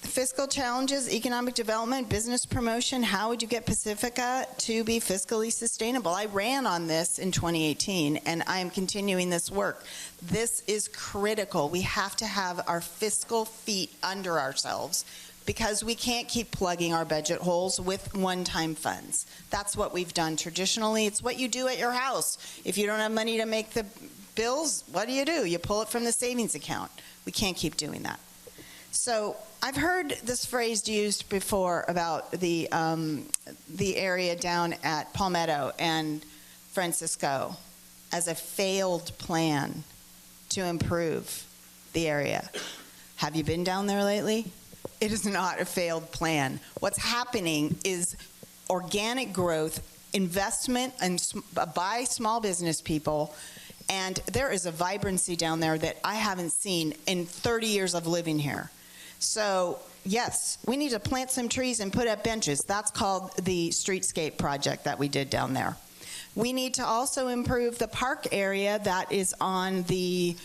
fiscal challenges, economic development, business promotion. How would you get Pacifica to be fiscally sustainable? I ran on this in 2018, and I am continuing this work. This is critical. We have to have our fiscal feet under ourselves because we can't keep plugging our budget holes with one-time funds. That's what we've done traditionally. It's what you do at your house. If you don't have money to make the bills, what do? You pull it from the savings account. We can't keep doing that. So I've heard this phrase used before about the area down at Palmetto and Francisco as a failed plan to improve the area. Have you been down there lately? It is not a failed plan. What's happening is organic growth, investment by small business people, and there is a vibrancy down there that I haven't seen in 30 years of living here. So, yes, we need to plant some trees and put up benches. That's called the streetscape project that we did down there. We need to also improve the park area that is on the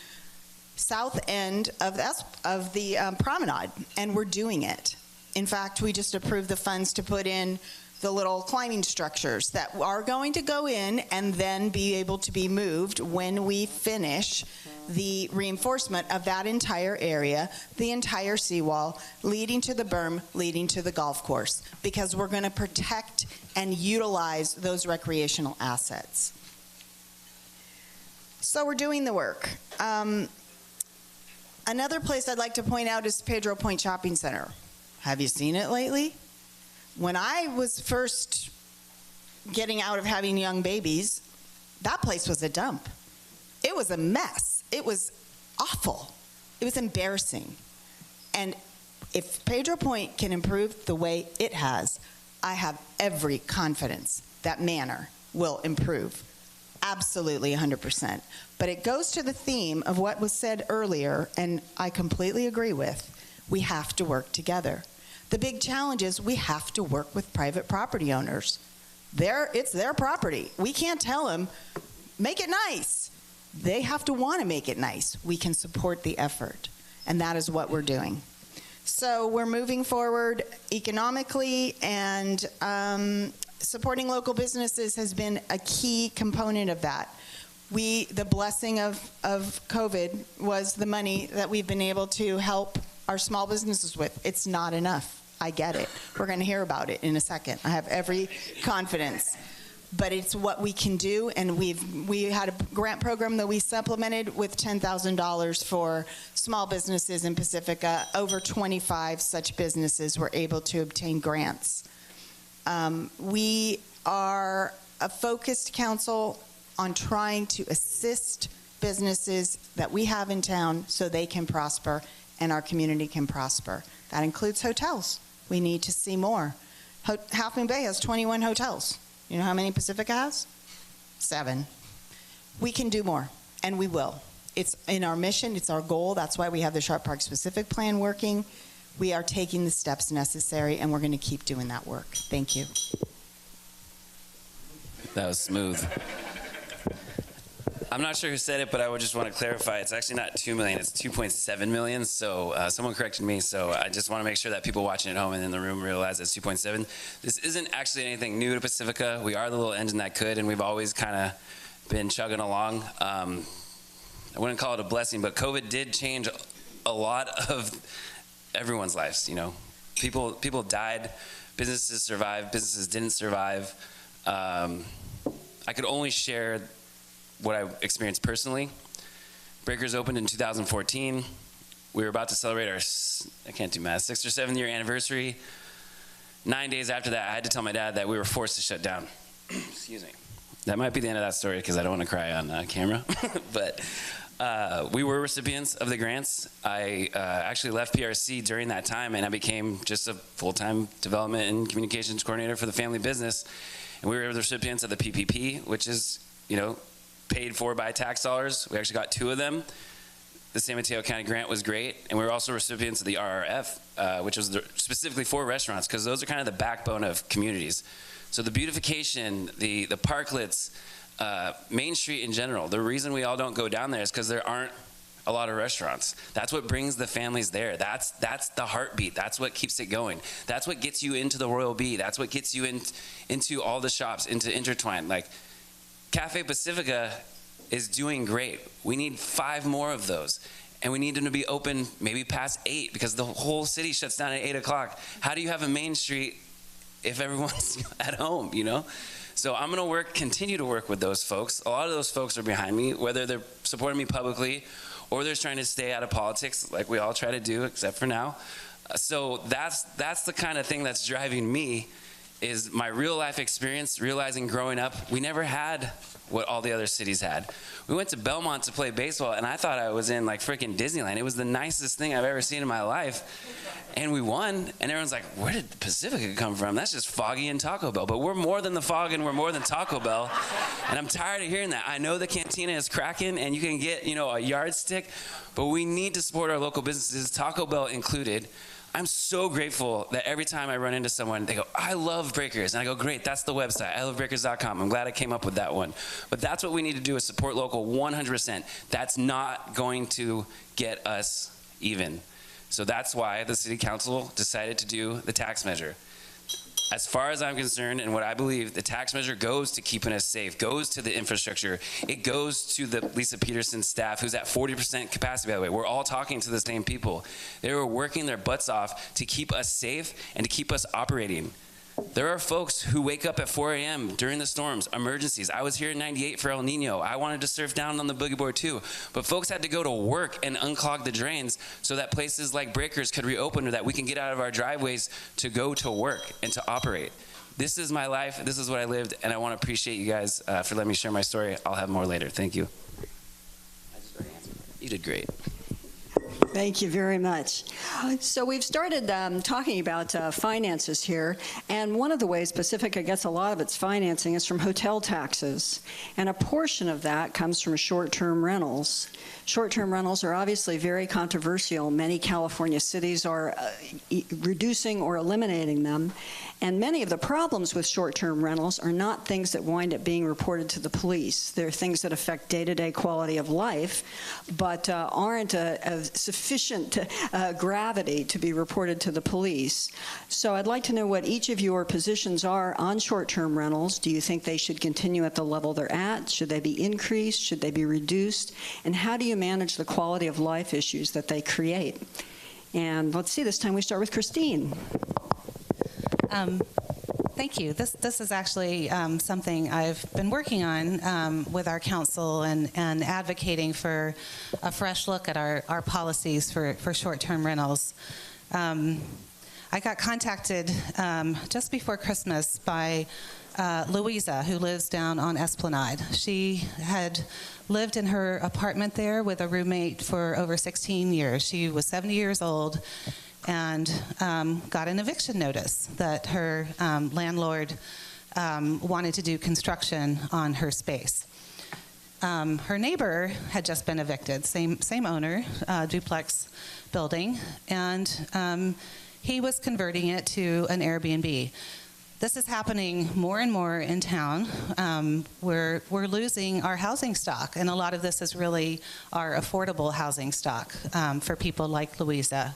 south end of the promenade, and we're doing it. In fact, we just approved the funds to put in the little climbing structures that are going to go in and then be able to be moved when we finish the reinforcement of that entire area, the entire seawall, leading to the berm, leading to the golf course, because we're going to protect and utilize those recreational assets. So we're doing the work. Another place I'd like to point out is Pedro Point Shopping Center. Have you seen it lately? When I was first getting out of having young babies, that place was a dump. It was a mess. It was awful. It was embarrassing. And if Pedro Point can improve the way it has, I have every confidence that Manor will improve. Absolutely, 100%. But it goes to the theme of what was said earlier, and I completely agree with. We have to work together. The big challenge is we have to work with private property owners. It's their property. We can't tell them, make it nice. They have to want to make it nice. We can support the effort, and that is what we're doing. So we're moving forward economically, and supporting local businesses has been a key component of that. The blessing of COVID was the money that we've been able to help our small businesses with. It's not enough. I get it. We're going to hear about it in a second. I have every confidence. But it's what we can do, and we had a grant program that we supplemented with $10,000 for small businesses in Pacifica. Over 25 such businesses were able to obtain grants. We are a focused council on trying to assist businesses that we have in town so they can prosper and our community can prosper. That includes hotels. We need to see more. Half Moon Bay has 21 hotels. You know how many Pacifica has? 7. We can do more, and we will. It's in our mission. It's our goal. That's why we have the Sharp Park Specific Plan working. We are taking the steps necessary, and we're going to keep doing that work. Thank you. That was smooth. I'm not sure who said it, but I would just want to clarify. It's actually not 2 million. It's 2.7 million. So someone corrected me. So I just want to make sure that people watching at home and in the room realize it's 2.7. This isn't actually anything new to Pacifica. We are the little engine that could, and we've always kind of been chugging along. I wouldn't call it a blessing, but COVID did change a lot of everyone's lives. You know, people died, businesses survived, businesses didn't survive. I could only share what I experienced personally. Breakers opened in 2014. We were about to celebrate our, I can't do math, 6th or 7th year anniversary. 9 days after that, I had to tell my dad that we were forced to shut down. Excuse me. That might be the end of that story because I don't want to cry on camera. But We were recipients of the grants. I actually left PRC during that time, and I became just a full-time development and communications coordinator for the family business. And we were the recipients of the PPP, which is, paid for by tax dollars. We actually got 2 of them. The San Mateo County grant was great, and we were also recipients of the RRF, which was specifically for restaurants, because those are kind of the backbone of communities. So the beautification, the parklets, Main Street in general, the reason we all don't go down there is because there aren't a lot of restaurants. That's what brings the families there. That's the heartbeat. That's what keeps it going. That's what gets you into the Royal Bee. That's what gets you into all the shops, into Intertwine. Like, Cafe Pacifica is doing great. We need 5 more of those. And we need them to be open maybe past 8, because the whole city shuts down at 8 o'clock. How do you have a Main Street if everyone's at home, So I'm gonna continue to work with those folks. A lot of those folks are behind me, whether they're supporting me publicly or they're trying to stay out of politics, like we all try to do, except for now. So that's the kind of thing that's driving me, is my real life experience, realizing growing up, we never had what all the other cities had. We went to Belmont to play baseball, and I thought I was in like freaking Disneyland. It was the nicest thing I've ever seen in my life. And we won, and everyone's like, where did Pacifica come from? That's just Foggy and Taco Bell. But we're more than the Fog, and we're more than Taco Bell. And I'm tired of hearing that. I know the cantina is cracking, and you can get, a yardstick, but we need to support our local businesses, Taco Bell included. I'm so grateful that every time I run into someone, they go, I love Breakers. And I go, great, that's the website, ilovebreakers.com. I'm glad I came up with that one. But that's what we need to do, is support local 100%. That's not going to get us even. So that's why the city council decided to do the tax measure. As far as I'm concerned, and what I believe, the tax measure goes to keeping us safe, goes to the infrastructure. It goes to the Lisa Peterson staff, who's at 40% capacity, by the way. We're all talking to the same people. They were working their butts off to keep us safe and to keep us operating. There are folks who wake up at 4 a.m. during the storms, emergencies. I was here in 98 for El Nino. I wanted to surf down on the boogie board too. But folks had to go to work and unclog the drains so that places like Breakers could reopen, or that we can get out of our driveways to go to work and to operate. This is my life. This is what I lived, and I want to appreciate you guys for letting me share my story. I'll have more later. Thank you. You did great. Thank you very much. So we've started talking about finances here, and one of the ways Pacifica gets a lot of its financing is from hotel taxes, and a portion of that comes from short-term rentals. Short-term rentals are obviously very controversial. Many California cities are reducing or eliminating them, and many of the problems with short-term rentals are not things that wind up being reported to the police. They're things that affect day-to-day quality of life, but aren't of sufficient gravity to be reported to the police. So I'd like to know what each of your positions are on short-term rentals. Do you think they should continue at the level they're at? Should they be increased? Should they be reduced? And how do you manage the quality of life issues that they create? And let's see, this time we start with Christine. Thank you. This is actually something I've been working on with our council and advocating for a fresh look at our policies for short-term rentals. I got contacted just before Christmas by Louisa, who lives down on Esplanade. She had lived in her apartment there with a roommate for over 16 years. She was 70 years old and got an eviction notice that her landlord wanted to do construction on her space. Her neighbor had just been evicted, same owner, duplex building, and he was converting it to an Airbnb. This is happening more and more in town. We're losing our housing stock, and a lot of this is really our affordable housing stock for people like Louisa.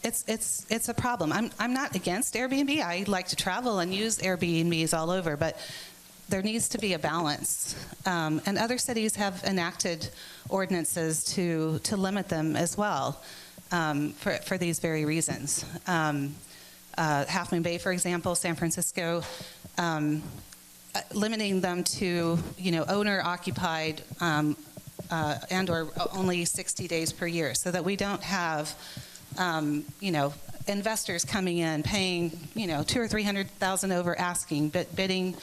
It's a problem. I'm not against Airbnb. I like to travel and use Airbnbs all over, but there needs to be a balance. And other cities have enacted ordinances to limit them as well for these very reasons. Half Moon Bay, for example, San Francisco, limiting them to owner-occupied and or only 60 days per year, so that we don't have investors coming in paying $200,000 or $300,000 over asking, but bidding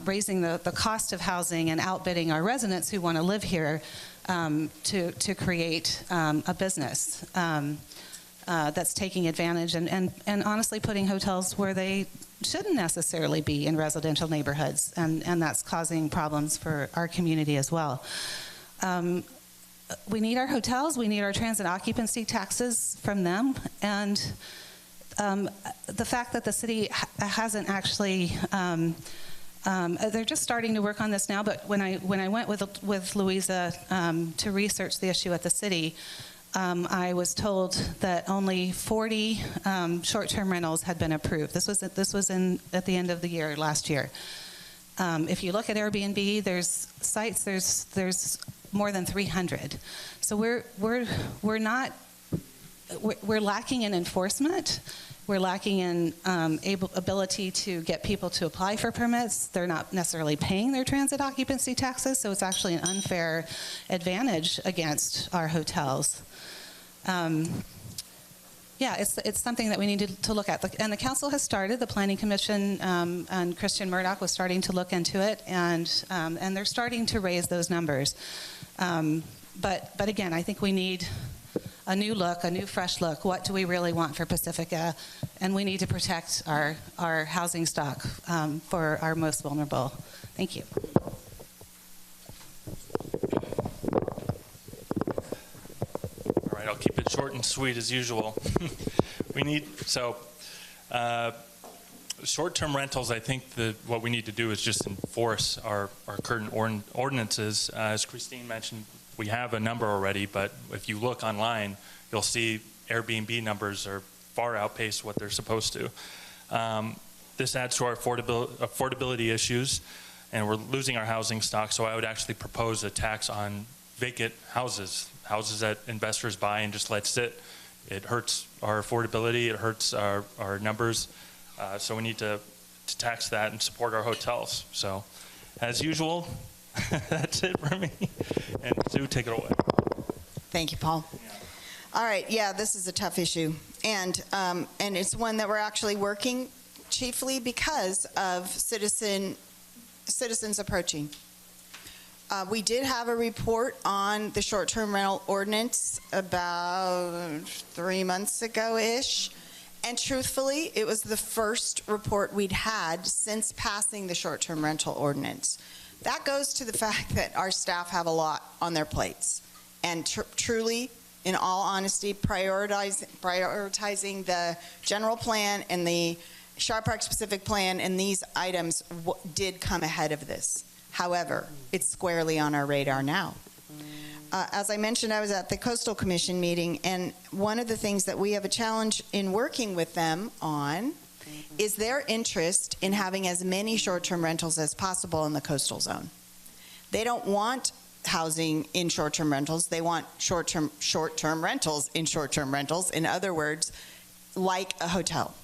raising the cost of housing and outbidding our residents who want to live here to create a business that's taking advantage and honestly putting hotels where they shouldn't necessarily be in residential neighborhoods, and that's causing problems for our community as well. We need our hotels, we need our transit occupancy taxes from them, and the fact that the city hasn't actually, they're just starting to work on this now, but when I went with Louisa to research the issue at the city, I was told that only 40 short-term rentals had been approved. This was at the end of the year last year. If you look at Airbnb, there's sites. There's more than 300. So we're lacking in enforcement. We're lacking in ability to get people to apply for permits. They're not necessarily paying their transit occupancy taxes, so it's actually an unfair advantage against our hotels. Yeah, it's something that we need to look at. And the council has started. The Planning Commission and Christian Murdoch was starting to look into it, and they're starting to raise those numbers. But again, I think we need a new look, a new fresh look. What do we really want for Pacifica? And we need to protect our housing stock for our most vulnerable. Thank you. All right, I'll keep it short and sweet as usual. Short-term rentals, I think that what we need to do is just enforce our current ordinances. As Christine mentioned, we have a number already, but if you look online, you'll see Airbnb numbers are far outpace what they're supposed to. This adds to our affordability issues, and we're losing our housing stock, so I would actually propose a tax on vacant houses that investors buy and just let sit. It hurts our affordability, it hurts our numbers, so we need to tax that and support our hotels. So, as usual, that's it for me. And Sue, take it away. Thank you, Paul. Yeah. All right, yeah, this is a tough issue, and it's one that we're actually working chiefly because of citizens approaching. We did have a report on the short-term rental ordinance about 3 months ago-ish, and truthfully, it was the first report we'd had since passing the short-term rental ordinance. That goes to the fact that our staff have a lot on their plates, and truly, in all honesty, prioritizing the general plan and the Sharp Park specific plan and these items did come ahead of this. However, it's squarely on our radar now. As I mentioned, I was at the Coastal Commission meeting, and one of the things that we have a challenge in working with them on is their interest in having as many short-term rentals as possible in the coastal zone. They don't want housing in short-term rentals. They want short-term rentals in short-term rentals. In other words, like a hotel.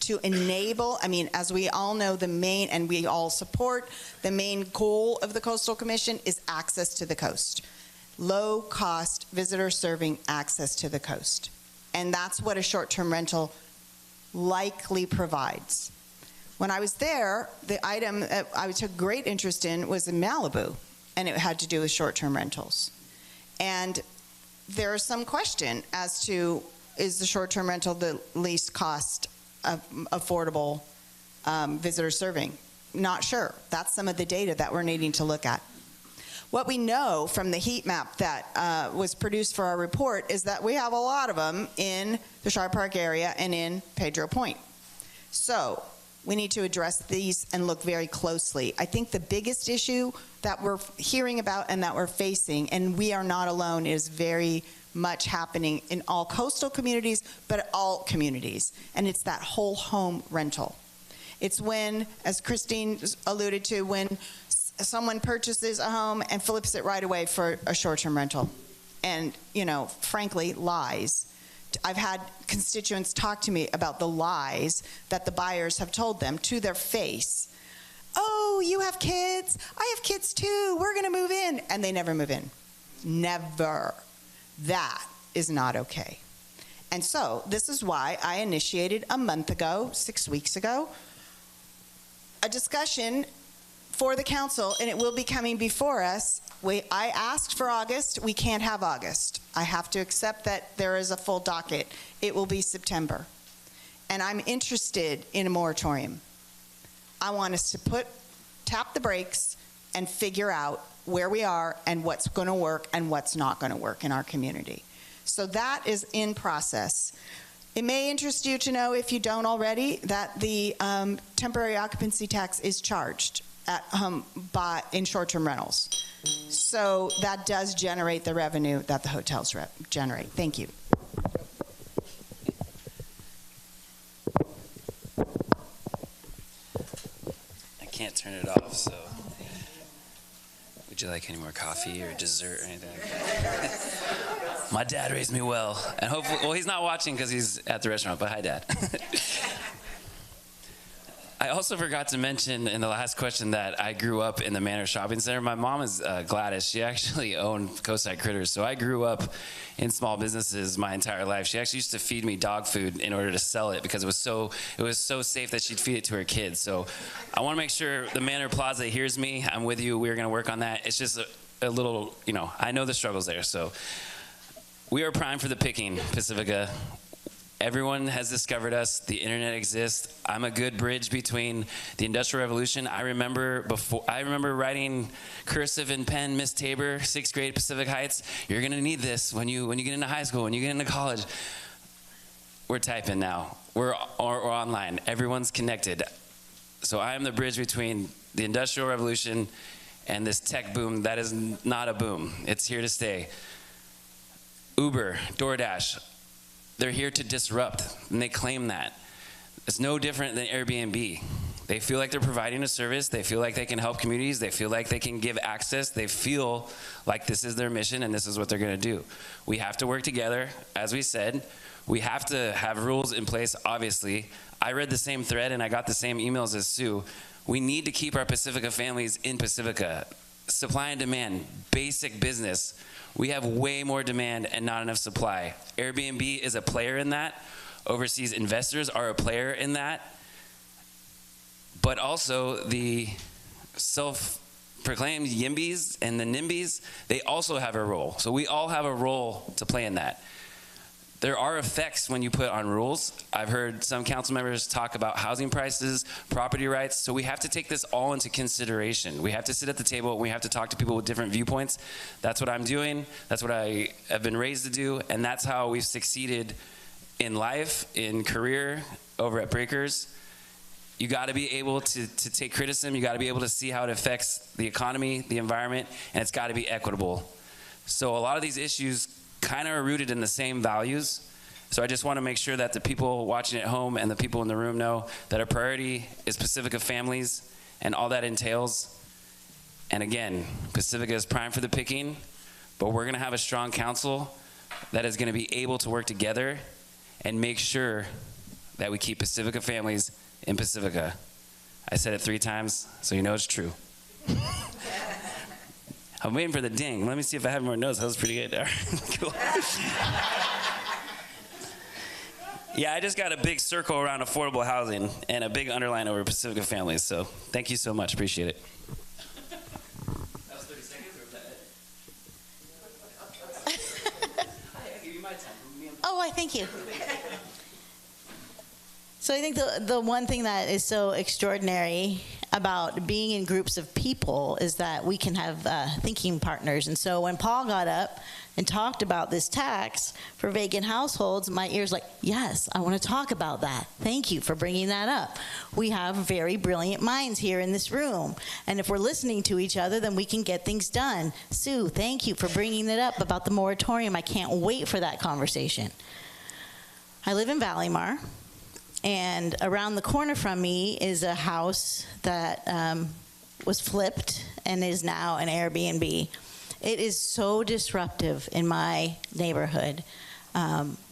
To enable, I mean, as we all know, the main, and we all support, the main goal of the Coastal Commission is access to the coast. Low-cost, visitor-serving access to the coast. And that's what a short-term rental likely provides. When I was there, the item that I took great interest in was in Malibu, and it had to do with short-term rentals. And there is some question as to, is the short-term rental the least cost affordable visitor serving? Not sure. That's some of the data that we're needing to look at. What we know from the heat map that was produced for our report is that we have a lot of them in the Sharp Park area and in Pedro Point. So we need to address these and look very closely. I think the biggest issue that we're hearing about and that we're facing, and we are not alone, is very much happening in all coastal communities, but all communities, and it's that whole home rental. It's when, as Christine alluded to, when someone purchases a home and flips it right away for a short-term rental, and, you know, frankly, lies. I've had constituents talk to me about the lies that the buyers have told them to their face. Oh, you have kids? I have kids too. We're going to move in. And they never move in. Never. That is not okay. And so this is why I initiated a month ago, 6 weeks ago, a discussion for the council, and it will be coming before us. I asked for August. We can't have August. I have to accept that there is a full docket. It will be September. And I'm interested in a moratorium. I want us to tap the brakes and figure out where we are and what's going to work and what's not going to work in our community. So that is in process. It may interest you to know, if you don't already, that the temporary occupancy tax is charged in short-term rentals. So that does generate the revenue that the hotels generate. Thank you. I can't turn it off, so would you like any more coffee or dessert or anything like that? My dad raised me well, and hopefully, well, he's not watching because he's at the restaurant, but hi, Dad. I also forgot to mention in the last question that I grew up in the Manor Shopping Center. My mom is Gladys. She actually owned Coastside Critters, so I grew up in small businesses my entire life. She actually used to feed me dog food in order to sell it because it was so safe that she'd feed it to her kids. So I want to make sure the Manor Plaza hears me. I'm with you. We're going to work on that. It's just a little, I know the struggles there. So we are primed for the picking, Pacifica. Everyone has discovered us. The internet exists. I'm a good bridge between the Industrial Revolution. I remember writing cursive and pen, Miss Tabor, 6th grade, Pacific Heights. You're gonna need this when you get into high school, when you get into college. We're typing now. We're online. Everyone's connected. So I am the bridge between the Industrial Revolution and this tech boom that is not a boom. It's here to stay. Uber, DoorDash, they're here to disrupt, and they claim that. It's no different than Airbnb. They feel like they're providing a service. They feel like they can help communities. They feel like they can give access. They feel like this is their mission and this is what they're going to do. We have to work together, as we said. We have to have rules in place, obviously. I read the same thread and I got the same emails as Sue. We need to keep our Pacifica families in Pacifica. Supply and demand, basic business. We have way more demand and not enough supply. Airbnb is a player in that. Overseas investors are a player in that. But also the self-proclaimed YIMBYs and the NIMBYs, they also have a role. So we all have a role to play in that. There are effects when you put on rules. I've heard some council members talk about housing prices, property rights, so we have to take this all into consideration. We have to sit at the table, we have to talk to people with different viewpoints. That's what I'm doing, that's what I have been raised to do, and that's how we've succeeded in life, in career, over at Breakers. You gotta be able to take criticism, you gotta be able to see how it affects the economy, the environment, and it's gotta be equitable. So a lot of these issues kind of are rooted in the same values. So I just want to make sure that the people watching at home and the people in the room know that our priority is Pacifica families and all that entails. And again, Pacifica is primed for the picking, but we're going to have a strong council that is going to be able to work together and make sure that we keep Pacifica families in Pacifica. I said it 3 times, so you know it's true. I'm waiting for the ding. Let me see if I have more notes. That was pretty good. Cool. Yeah, I just got a big circle around affordable housing and a big underline over Pacifica families. So thank you so much. Appreciate it. That was 30 seconds, or was that it? I gave you my time. Oh, I thank you. So I think the one thing that is so extraordinary about being in groups of people is that we can have thinking partners. And so when Paul got up and talked about this tax for vacant households, my ears like, yes, I want to talk about that. Thank you for bringing that up. We have very brilliant minds here in this room. And if we're listening to each other, then we can get things done. Sue, thank you for bringing it up about the moratorium. I can't wait for that conversation. I live in Valleymar. And around the corner from me is a house that was flipped and is now an Airbnb. It is so disruptive in my neighborhood.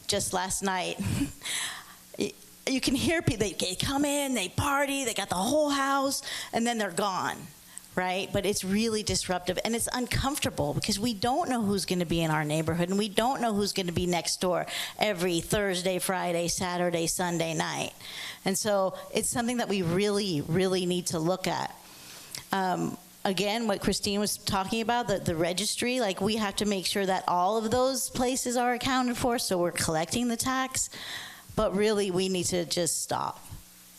Just last night, you can hear people, they come in, they party, they got the whole house, and then they're gone. Right? But it's really disruptive and it's uncomfortable because we don't know who's going to be in our neighborhood and we don't know who's going to be next door every Thursday, Friday, Saturday, Sunday night. And so it's something that we really, really need to look at. Again, what Christine was talking about, the registry, like we have to make sure that all of those places are accounted for, so we're collecting the tax. But really, we need to just stop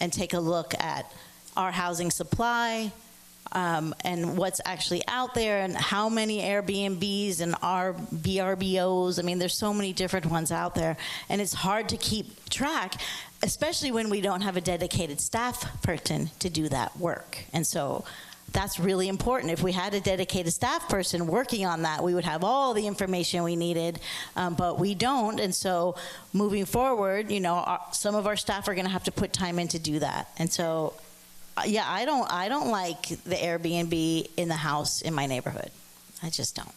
and take a look at our housing supply, and what's actually out there, and how many Airbnbs and our VRBOs. I mean, there's so many different ones out there, and it's hard to keep track, especially when we don't have a dedicated staff person to do that work. And so that's really important. If we had a dedicated staff person working on that, we would have all the information we needed, but we don't. And so moving forward, you know, some of our staff are going to have to put time in to do that. And so, yeah, I don't like the Airbnb in the house in my neighborhood. I just don't.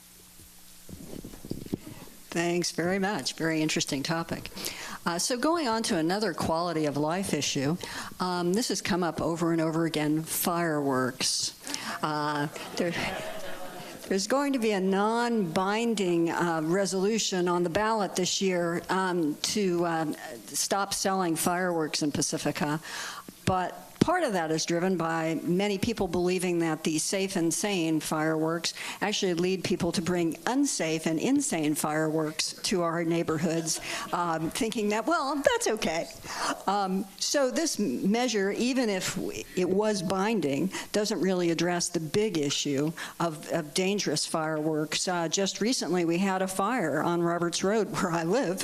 Thanks very much. Very interesting topic. So going on to another quality of life issue, this has come up over and over again, fireworks. There's going to be a non-binding resolution on the ballot this year to stop selling fireworks in Pacifica, but part of that is driven by many people believing that the safe and sane fireworks actually lead people to bring unsafe and insane fireworks to our neighborhoods, thinking that, well, that's okay. So this measure, even if it was binding, doesn't really address the big issue of dangerous fireworks. Just recently, we had a fire on Roberts Road, where I live,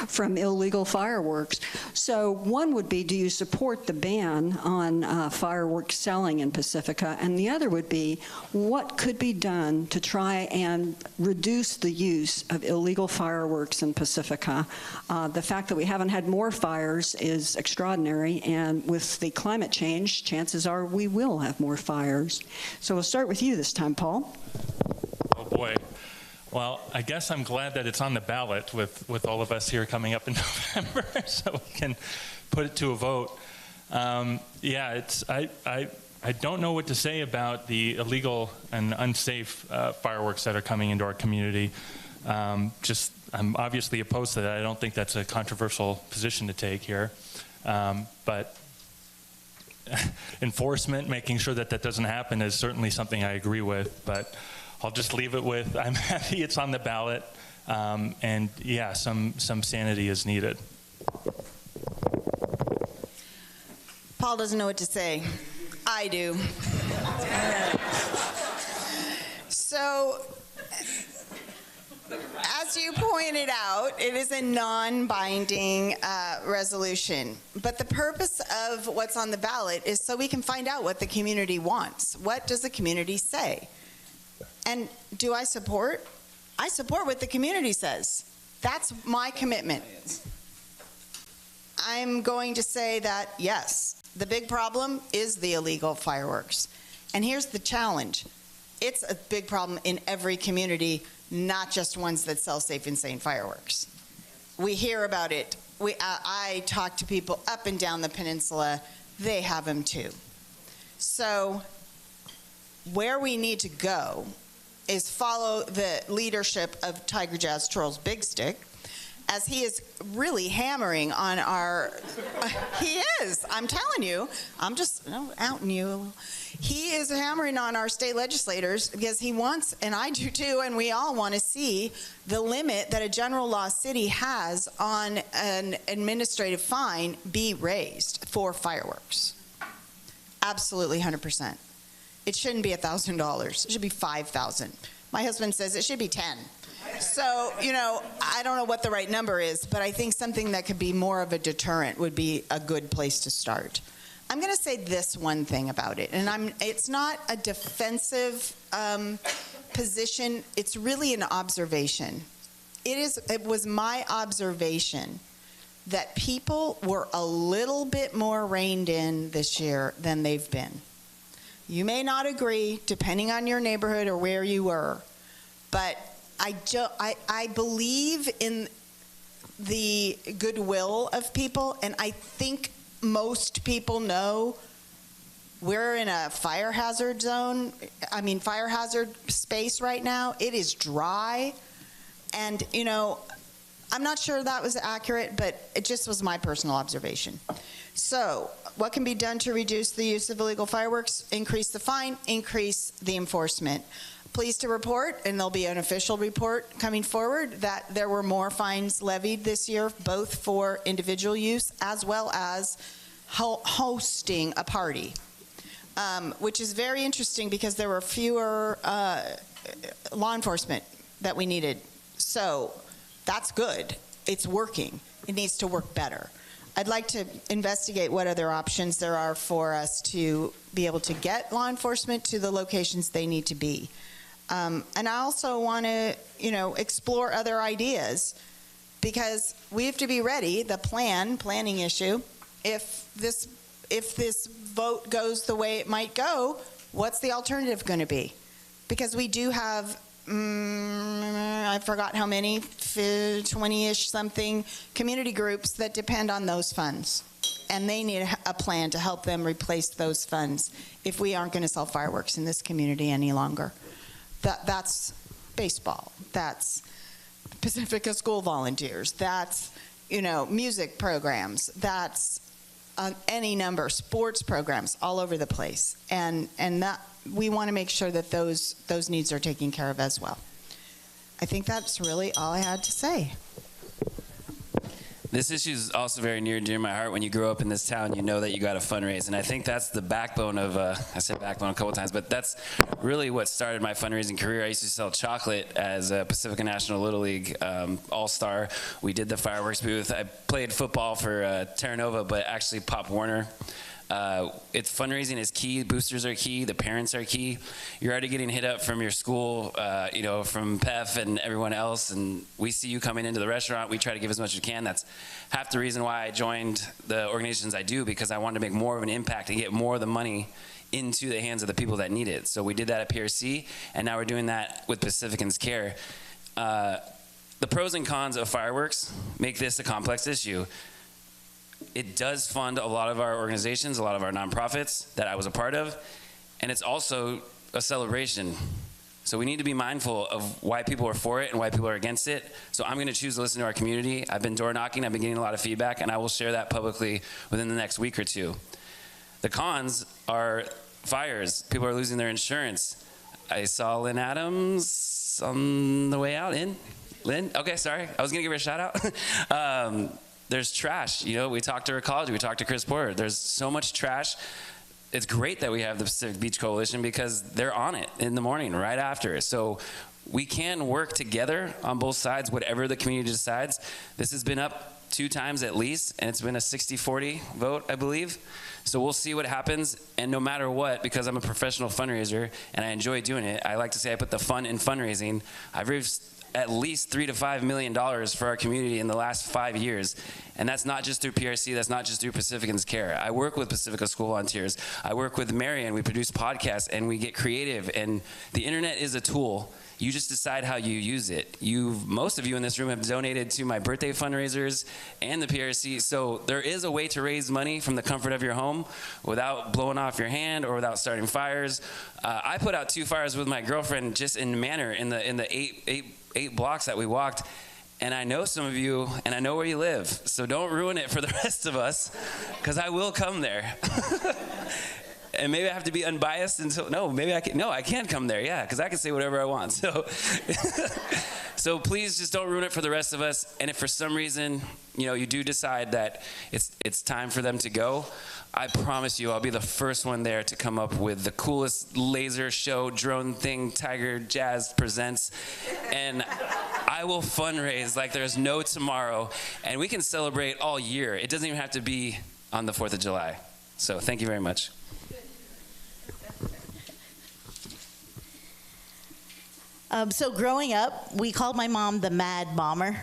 from illegal fireworks. So one would be, do you support the ban on fireworks selling in Pacifica? And the other would be, what could be done to try and reduce the use of illegal fireworks in Pacifica? The fact that we haven't had more fires is extraordinary, and with the climate change, chances are we will have more fires. So we'll start with you this time, Paul. Oh boy. Well, I guess I'm glad that it's on the ballot with all of us here coming up in November, so we can put it to a vote. Yeah, I don't know what to say about the illegal and unsafe fireworks that are coming into our community. I'm obviously opposed to that. I don't think that's a controversial position to take here. But enforcement, making sure that that doesn't happen, is certainly something I agree with. But I'll just leave it with, I'm happy it's on the ballot. And yeah, some sanity is needed. Paul doesn't know what to say. I do. So, as you pointed out, it is a non-binding resolution. But the purpose of what's on the ballot is so we can find out what the community wants. What does the community say? And do I support? I support what the community says. That's my commitment. I'm going to say that, yes, the big problem is the illegal fireworks. And here's the challenge. It's a big problem in every community, not just ones that sell safe and sane fireworks. We hear about it. I talk to people up and down the peninsula. They have them too. So where we need to go is follow the leadership of Tiger Jazz Trolls Big Stick, as he is really hammering on our, he is, I'm telling you, I'm just outing you. He is hammering on our state legislators because he wants, and I do too, and we all want to see the limit that a general law city has on an administrative fine be raised for fireworks. Absolutely, 100%. It shouldn't be $1,000. It should be $5,000. My husband says it should be 10. So, you know, I don't know what the right number is, but I think something that could be more of a deterrent would be a good place to start. I'm going to say this one thing about it, and it's not a defensive position. It's really an observation. It was my observation that people were a little bit more reined in this year than they've been. You may not agree, depending on your neighborhood or where you were, but I believe in the goodwill of people, and I think most people know we're in a fire hazard zone, fire hazard space right now. It is dry, and, you know, I'm not sure that was accurate, but it just was my personal observation. So, what can be done to reduce the use of illegal fireworks? Increase the fine, increase the enforcement. Pleased to report, and there'll be an official report coming forward, that there were more fines levied this year, both for individual use as well as hosting a party, which is very interesting because there were fewer law enforcement that we needed. So that's good. It's working. It needs to work better. I'd like to investigate what other options there are for us to be able to get law enforcement to the locations they need to be. And I also want to, explore other ideas, because we have to be ready, the planning issue, if this vote goes the way it might go, what's the alternative going to be? Because we do have, I forgot how many, 20-ish something community groups that depend on those funds. And they need a plan to help them replace those funds if we aren't going to sell fireworks in this community any longer. That's baseball. That's Pacifica School Volunteers. That's, music programs. That's any number, sports programs all over the place. And that we want to make sure that those needs are taken care of as well. I think that's really all I had to say. This issue is also very near and dear to my heart. When you grow up in this town, you know that you got to fundraise. And I think that's the backbone of, I said backbone a couple times, but that's really what started my fundraising career. I used to sell chocolate as a Pacifica National Little League All-Star. We did the fireworks booth. I played football for Terra Nova, but actually Pop Warner. It's fundraising is key. Boosters are key. The parents are key. You're already getting hit up from your school, from PEF and everyone else, and we see you coming into the restaurant. We try to give as much as we can. That's half the reason why I joined the organizations I do, because I wanted to make more of an impact and get more of the money into the hands of the people that need it. So we did that at PRC, and now we're doing that with Pacificans Care. The pros and cons of fireworks make this a complex issue. It does fund a lot of our organizations, a lot of our nonprofits that I was a part of, and it's also a celebration. So we need to be mindful of why people are for it and why people are against it. So I'm going to choose to listen to our community. I've been door knocking, I've been getting a lot of feedback, and I will share that publicly within the next week or two. The cons are fires. People are losing their insurance. I saw Lynn Adams on the way out in. Lynn? Okay, sorry. I was going to give her a shout out. There's trash. We talked to her college. We talked to Chris Porter. There's so much trash. It's great that we have the Pacific Beach Coalition because they're on it in the morning right after. So we can work together on both sides, whatever the community decides. This has been up 2 times at least, and it's been a 60-40 vote, I believe. So we'll see what happens, and no matter what, because I'm a professional fundraiser and I enjoy doing it, I like to say I put the fun in fundraising. I've raised at least $3 to $5 million for our community in the last 5 years. And that's not just through PRC, that's not just through Pacificans Care. I work with Pacifica School Volunteers. I work with Marion, we produce podcasts and we get creative. And the internet is a tool. You just decide how you use it. Most of you in this room have donated to my birthday fundraisers and the PRC. So there is a way to raise money from the comfort of your home without blowing off your hand or without starting fires. I put out 2 fires with my girlfriend just in Manor in the eight blocks that we walked, and I know some of you, and I know where you live, so don't ruin it for the rest of us, because I will come there. And maybe I have to be unbiased until, I can't come there, yeah, because I can say whatever I want. So please just don't ruin it for the rest of us, and if for some reason, you do decide that it's time for them to go, I promise you I'll be the first one there to come up with the coolest laser show drone thing Tiger Jazz presents, and I will fundraise like there's no tomorrow, and we can celebrate all year. It doesn't even have to be on the 4th of July. So thank you very much. So growing up, we called my mom the Mad Bomber.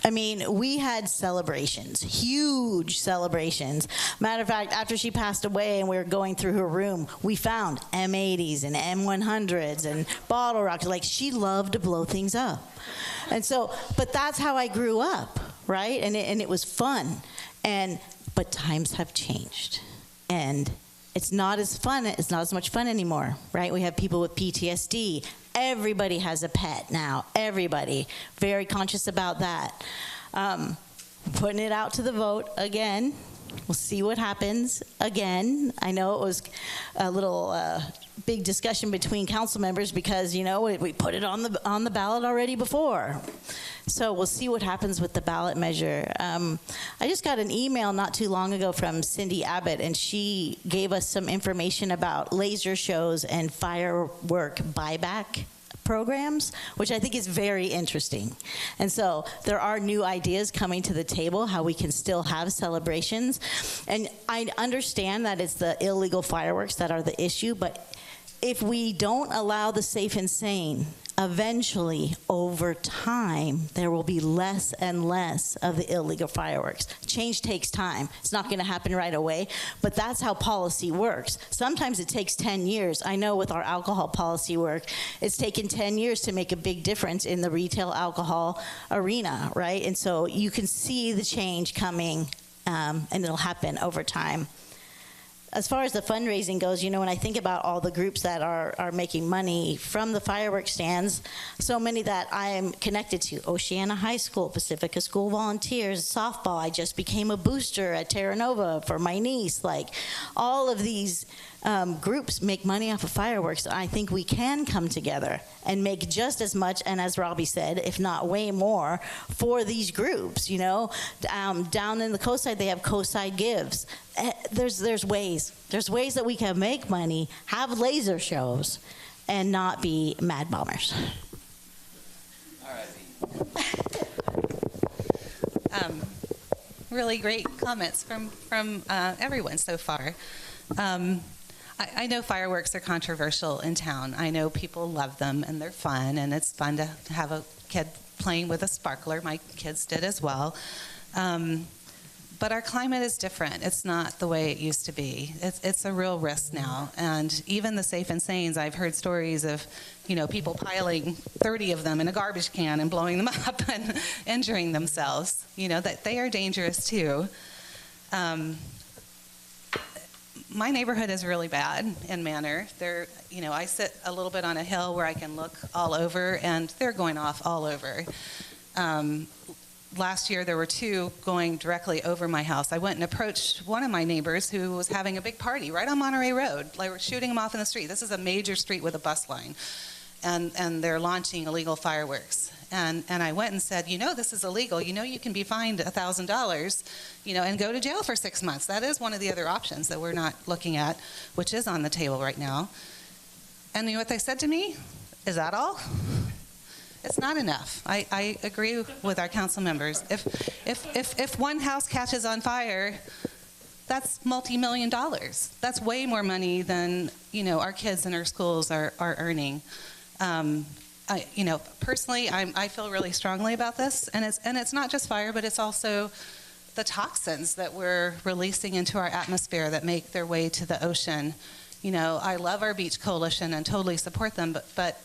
I mean, we had celebrations, huge celebrations. Matter of fact, after she passed away and we were going through her room, we found M80s and M100s and bottle rockets. Like, she loved to blow things up. And so, but that's how I grew up, right? And it was fun. But times have changed. And it's not as fun, it's not as much fun anymore, right? We have people with PTSD. Everybody has a pet now, everybody. Very conscious about that. Putting it out to the vote again, We'll see what happens. Again, I know it was a little big discussion between council members because, you know, we put it on the ballot already before. So we'll see what happens with the ballot measure. I just got an email not too long ago from Cindy Abbott, and she gave us some information about laser shows and firework buyback programs, which I think is very interesting. And so there are new ideas coming to the table how we can still have celebrations. And I understand that it's the illegal fireworks that are the issue, but if we don't allow the safe and sane, eventually, over time, there will be less and less of the illegal fireworks. Change takes time. It's not going to happen right away, but that's how policy works. Sometimes it takes 10 years. I know with our alcohol policy work, it's taken 10 years to make a big difference in the retail alcohol arena, right? And so you can see the change coming, and it'll happen over time. As far as the fundraising goes, you know, when I think about all the groups that are making money from the fireworks stands, so many that I am connected to, Oceana High School, Pacifica School Volunteers, softball, I just became a booster at Terra Nova for my niece. Like, all of these groups make money off of fireworks. I think we can come together and make just as much, and as Robbie said, if not way more, for these groups, you know. Down in the coastside, they have coastside gives. There's ways that we can make money, have laser shows, and not be mad bombers. Really great comments from everyone so far. I know fireworks are controversial in town. I know people love them and they're fun, and it's fun to have a kid playing with a sparkler. My kids did as well. But our climate is different. It's not the way it used to be. It's a real risk now. And even the safe and sanes, I've heard stories of, you know, people piling 30 of them in a garbage can and blowing them up and injuring themselves. You know, that they are dangerous too. My neighborhood is really bad in Manor. They're, you know, I sit a little bit on a hill where I can look all over, and they're going off all over. Last year, there were 2 going directly over my house. I went and approached one of my neighbors who was having a big party right on Monterey Road. Like, we're shooting them off in the street. This is a major street with a bus line. And they're launching illegal fireworks. And I went and said, you know, this is illegal. You know, you can be fined $1,000, you know, and go to jail for 6 months. That is one of the other options that we're not looking at, which is on the table right now. And you know what they said to me? Is that all? It's not enough. I agree with our council members. If one house catches on fire, that's multi-million dollars. That's way more money than, you know, our kids in our schools are earning. You know, personally, I feel really strongly about this, and it's not just fire, but it's also the toxins that we're releasing into our atmosphere that make their way to the ocean. You know, I love our beach coalition and totally support them, but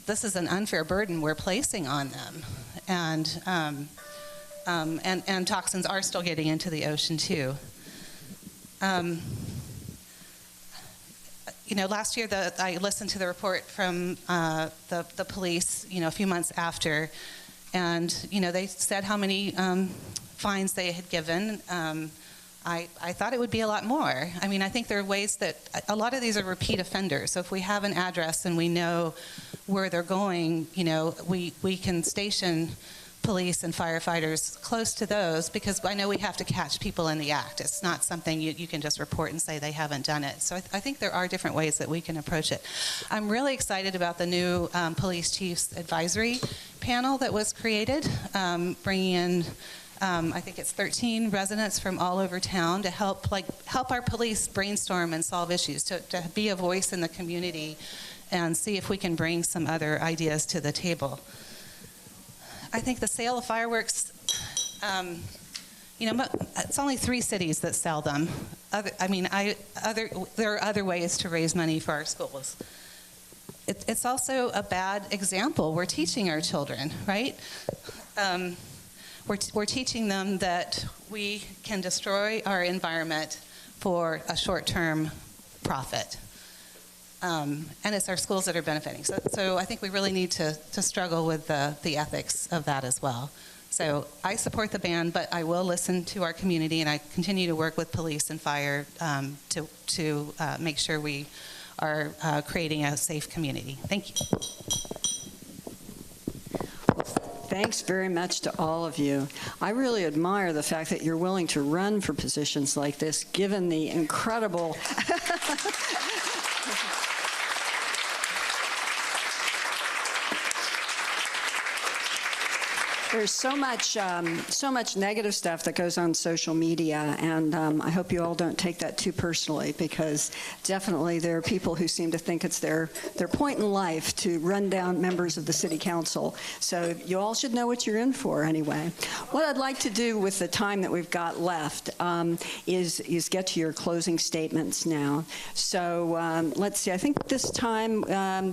this is an unfair burden we're placing on them, and toxins are still getting into the ocean too. You know, last year I listened to the report from the police, you know, a few months after, and, you know, they said how many fines they had given. I thought it would be a lot more. I mean, I think there are ways that a lot of these are repeat offenders. So if we have an address and we know where they're going, you know, we can station police and firefighters close to those, because I know we have to catch people in the act. It's not something you can just report and say they haven't done it. So I think there are different ways that we can approach it. I'm really excited about the new police chiefs advisory panel that was created, bringing in I think it's 13 residents from all over town to help our police brainstorm and solve issues, to be a voice in the community and see if we can bring some other ideas to the table. I think the sale of fireworks, you know, it's only 3 cities that sell them. There are other ways to raise money for our schools. It's also a bad example we're teaching our children, right? We're teaching them that we can destroy our environment for a short-term profit. And it's our schools that are benefiting. So I think we really need to struggle with the ethics of that as well. So I support the ban, but I will listen to our community, and I continue to work with police and fire to make sure we are creating a safe community. Thank you. Thanks very much to all of you. I really admire the fact that you're willing to run for positions like this, given the incredible There's so much negative stuff that goes on social media, and I hope you all don't take that too personally, because definitely there are people who seem to think it's their point in life to run down members of the city council. So you all should know what you're in for anyway. What I'd like to do with the time that we've got left is get to your closing statements now. So let's see. I think this time,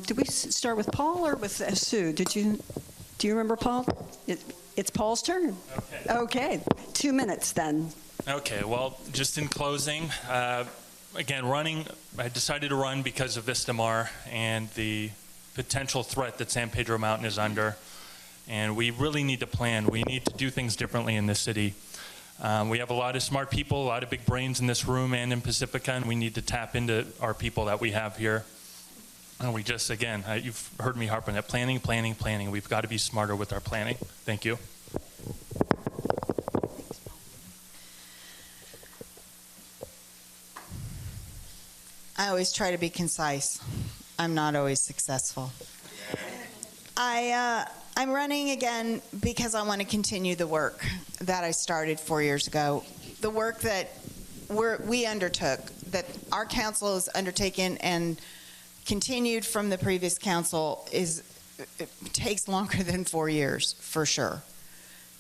did we start with Paul or with Sue? Do you remember, Paul? It's Paul's turn. Okay. 2 minutes then. Okay, well, just in closing, again, I decided to run because of Vistamar and the potential threat that San Pedro Mountain is under. And we really need to plan. We need to do things differently in this city. We have a lot of smart people, a lot of big brains in this room and in Pacifica, and we need to tap into our people that we have here. And we just, again, you've heard me harp on that. Planning, planning, planning. We've got to be smarter with our planning. Thank you. I always try to be concise. I'm not always successful. I'm running again because I want to continue the work that I started 4 years ago. The work that we undertook, that our council has undertaken and continued from the previous council, it takes longer than 4 years, for sure.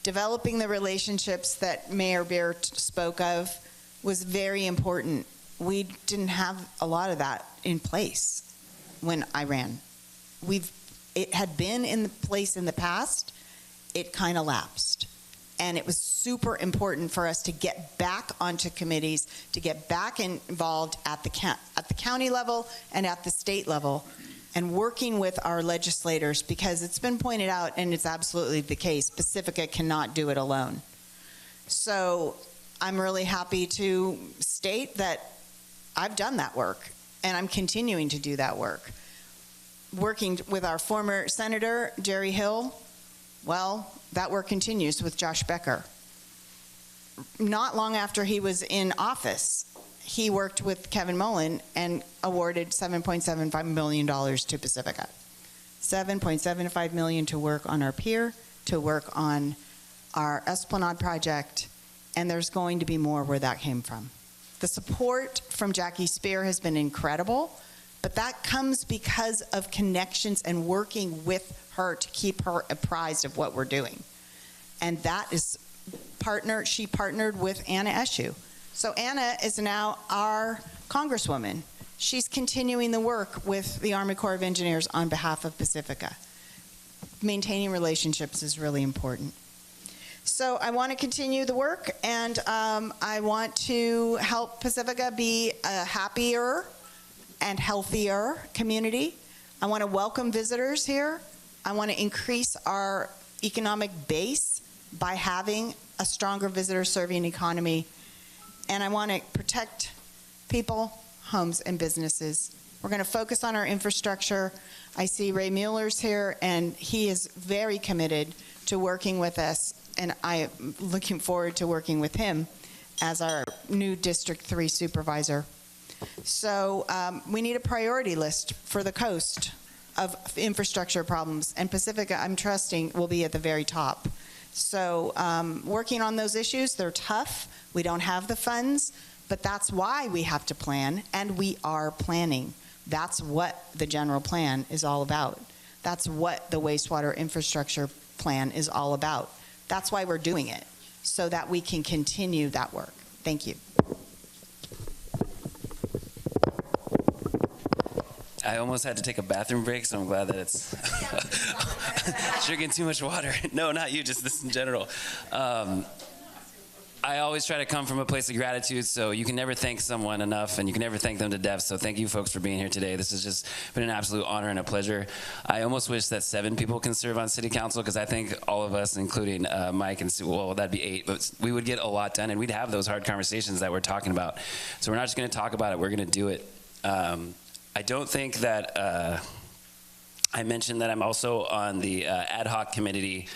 Developing the relationships that Mayor Bier spoke of was very important. We didn't have a lot of that in place when I ran. It had been in place in the past. It kind of lapsed. And it was super important for us to get back onto committees, to get back involved at the county level and at the state level, and working with our legislators, because it's been pointed out, and it's absolutely the case, Pacifica cannot do it alone. So I'm really happy to state that I've done that work, and I'm continuing to do that work. Working with our former Senator, Jerry Hill, well, that work continues with Josh Becker. Not long after he was in office, he worked with Kevin Mullen and awarded $7.75 million to Pacifica. $7.75 million to work on our pier, to work on our Esplanade project, and there's going to be more where that came from. The support from Jackie Spear has been incredible, but that comes because of connections and working with her to keep her apprised of what we're doing. And that is she partnered with Anna Eshoo. So Anna is now our congresswoman. She's continuing the work with the Army Corps of Engineers on behalf of Pacifica. Maintaining relationships is really important. So I want to continue the work, and I want to help Pacifica be a happier and healthier community. I want to welcome visitors here. I want to increase our economic base by having a stronger visitor-serving economy. And I want to protect people, homes, and businesses. We're going to focus on our infrastructure. I see Ray Mueller's here, and he is very committed to working with us, and I am looking forward to working with him as our new District 3 supervisor. So we need a priority list for the coast of infrastructure problems, and Pacifica, I'm trusting, will be at the very top. So working on those issues, they're tough. We don't have the funds, but that's why we have to plan, and we are planning. That's what the general plan is all about. That's what the wastewater infrastructure plan is all about. That's why we're doing it, so that we can continue that work. Thank you. I almost had to take a bathroom break, so I'm glad that it's drinking too much water. No, not you, just this in general. I always try to come from a place of gratitude, so you can never thank someone enough, and you can never thank them to death. So thank you folks for being here today. This has just been an absolute honor and a pleasure. I almost wish that 7 people can serve on city council, because I think all of us, including Mike and Sue, well, that'd be 8, but we would get a lot done, and we'd have those hard conversations that we're talking about. So we're not just going to talk about it, we're going to do it. I don't think that I mentioned that I'm also on the ad hoc committee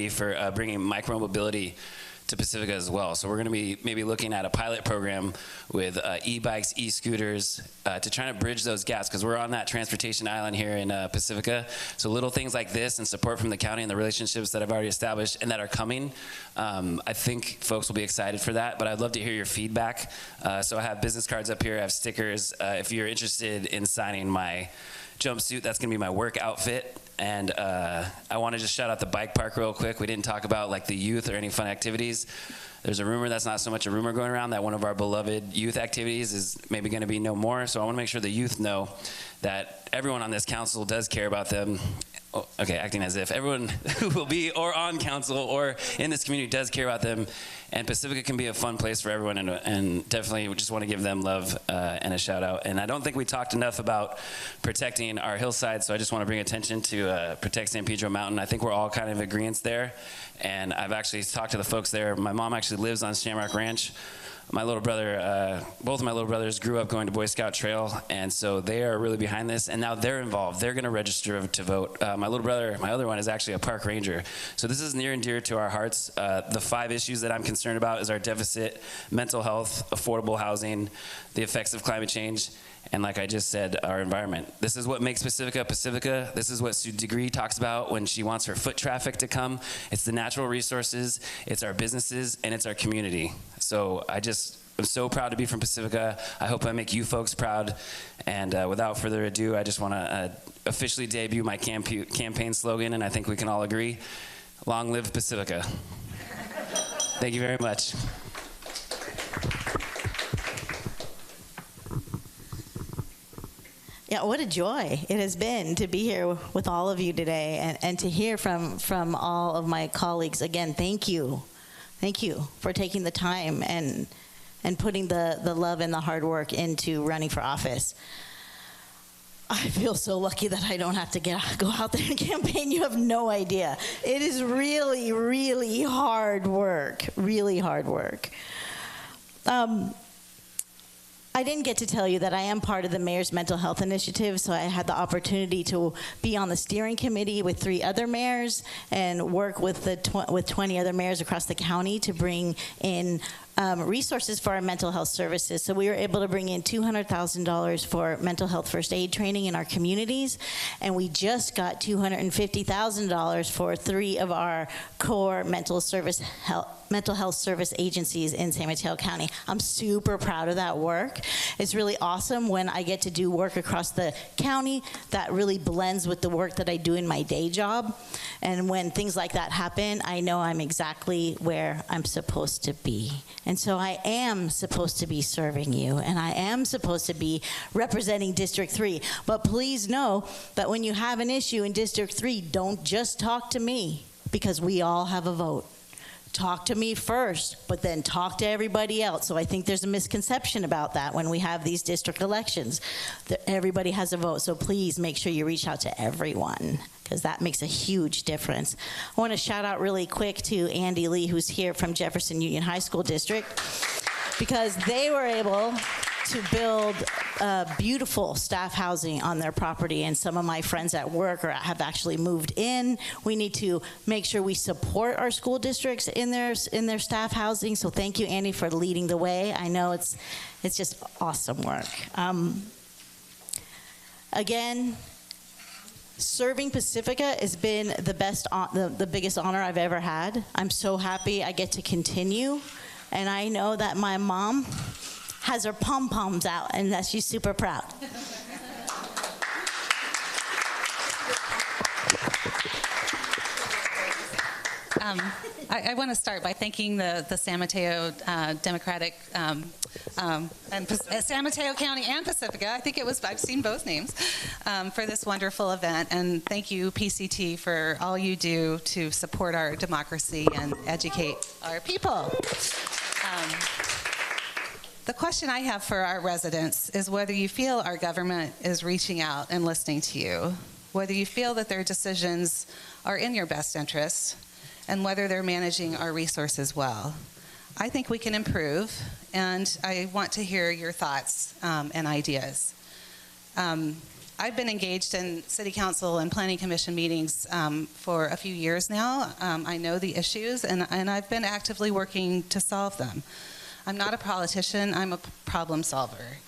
for bringing micromobility to Pacifica as well. So we're going to be maybe looking at a pilot program with e-bikes, e-scooters, to try to bridge those gaps, because we're on that transportation island here in Pacifica. So little things like this and support from the county and the relationships that I've already established and that are coming, I think folks will be excited for that. But I'd love to hear your feedback. So I have business cards up here, I have stickers. If you're interested in signing my jumpsuit, that's going to be my work outfit. And I want to just shout out the bike park real quick. We didn't talk about like the youth or any fun activities. There's a rumor that's not so much a rumor going around that one of our beloved youth activities is maybe going to be no more. So I want to make sure the youth know that everyone on this council does care about them. Oh, okay, acting as if everyone who will be or on council or in this community does care about them. And Pacifica can be a fun place for everyone, and definitely we just want to give them love and a shout out. And I don't think we talked enough about protecting our hillside, so I just want to bring attention to protect San Pedro Mountain. I think we're all kind of in agreement there, and I've actually talked to the folks there. My mom actually lives on Shamrock Ranch. My little brother, both of my little brothers grew up going to Boy Scout Trail, and so they are really behind this, and now they're involved. They're going to register to vote. My little brother, my other one, is actually a park ranger. So this is near and dear to our hearts. The 5 issues that I'm concerned about is our deficit, mental health, affordable housing, the effects of climate change, and like I just said, our environment. This is what makes Pacifica Pacifica. This is what Sue Degree talks about when she wants her foot traffic to come. It's the natural resources, it's our businesses, and it's our community. So I'm so proud to be from Pacifica. I hope I make you folks proud. And without further ado, I just want to officially debut my campaign slogan, and I think we can all agree: long live Pacifica. Thank you very much. Yeah, what a joy it has been to be here with all of you today, and to hear from all of my colleagues. Again, thank you. Thank you for taking the time and putting the love and the hard work into running for office. I feel so lucky that I don't have to go out there and campaign. You have no idea. It is really, really hard work, really hard work. I didn't get to tell you that I am part of the Mayor's Mental Health Initiative, so I had the opportunity to be on the steering committee with 3 other mayors and work with 20 other mayors across the county to bring in resources for our mental health services. So we were able to bring in $200,000 for mental health first aid training in our communities, and we just got $250,000 for 3 of our core mental health service agencies in San Mateo County. I'm super proud of that work. It's really awesome when I get to do work across the county that really blends with the work that I do in my day job. And when things like that happen, I know I'm exactly where I'm supposed to be. And so I am supposed to be serving you, and I am supposed to be representing District 3. But please know that when you have an issue in District 3, don't just talk to me, because we all have a vote. Talk to me first, but then talk to everybody else. So I think there's a misconception about that when we have these district elections. Everybody has a vote, so please make sure you reach out to everyone, because that makes a huge difference. I want to shout out really quick to Andy Lee, who's here from Jefferson Union High School District, because they were able to build beautiful staff housing on their property, and some of my friends at work have actually moved in. We need to make sure we support our school districts in their staff housing, so thank you, Andy, for leading the way. I know it's just awesome work. Again, serving Pacifica has been the biggest honor I've ever had. I'm so happy I get to continue, and I know that my mom has her pom-poms out, and that she's super proud. I want to start by thanking the San Mateo Democratic and San Mateo County and Pacifica. I think I've seen both names. for this wonderful event, and thank you, PCT, for all you do to support our democracy and educate our people. The question I have for our residents is whether you feel our government is reaching out and listening to you, whether you feel that their decisions are in your best interest, and whether they're managing our resources well. I think we can improve, and I want to hear your thoughts and ideas. I've been engaged in City Council and Planning Commission meetings for a few years now. I know the issues, and I've been actively working to solve them. I'm not a politician, I'm a problem solver.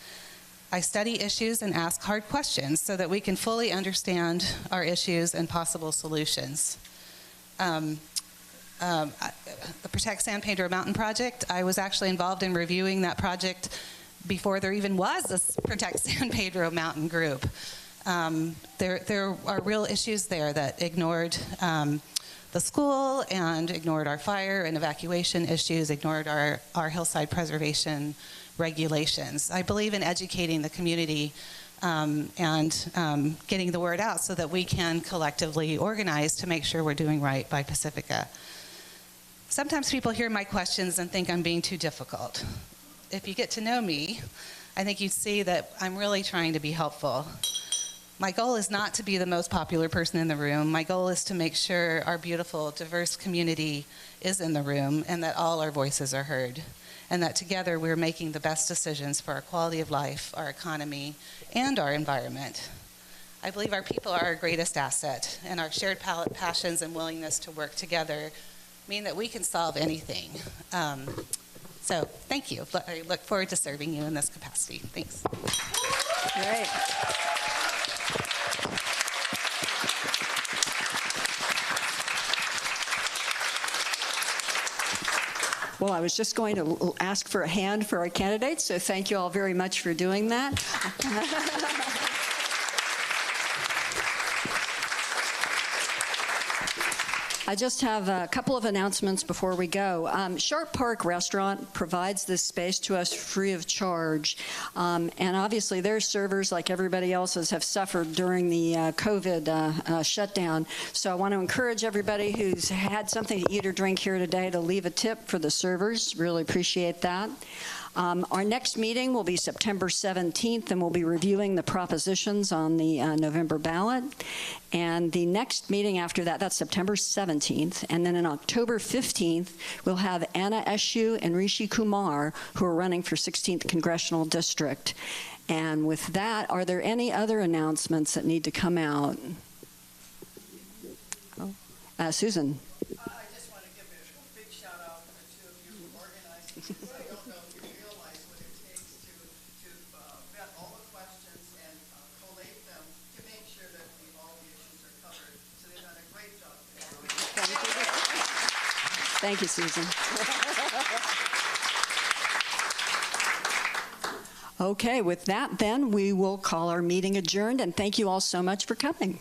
I study issues and ask hard questions so that we can fully understand our issues and possible solutions. The Protect San Pedro Mountain Project, I was actually involved in reviewing that project before there even was a Protect San Pedro Mountain group. There are real issues there that ignored the school and ignored our fire and evacuation issues, ignored our hillside preservation regulations. I believe in educating the community and getting the word out so that we can collectively organize to make sure we're doing right by Pacifica. Sometimes people hear my questions and think I'm being too difficult. If you get to know me, I think you'd see that I'm really trying to be helpful. My goal is not to be the most popular person in the room. My goal is to make sure our beautiful, diverse community is in the room and that all our voices are heard, and that together we're making the best decisions for our quality of life, our economy, and our environment. I believe our people are our greatest asset, and our shared passions and willingness to work together mean that we can solve anything. So thank you. I look forward to serving you in this capacity. Thanks. Great. Well, I was just going to ask for a hand for our candidates, so thank you all very much for doing that. I just have a couple of announcements before we go. Sharp Park Restaurant provides this space to us free of charge. And obviously their servers, like everybody else's, have suffered during the COVID shutdown. So I want to encourage everybody who's had something to eat or drink here today to leave a tip for the servers. Really appreciate that. Our next meeting will be September 17th, and we'll be reviewing the propositions on the November ballot. And the next meeting after that, that's September 17th. And then on October 15th, we'll have Anna Eshu and Rishi Kumar, who are running for 16th Congressional District. And with that, are there any other announcements that need to come out? Oh. Susan. I just want to give a big shout out to the two of you for organizing this. I don't know if you realize what it takes to vet all the questions and collate them to make sure that all the issues are covered. So they've done a great job. Thank you, Susan. Okay, with that then, we will call our meeting adjourned, and thank you all so much for coming.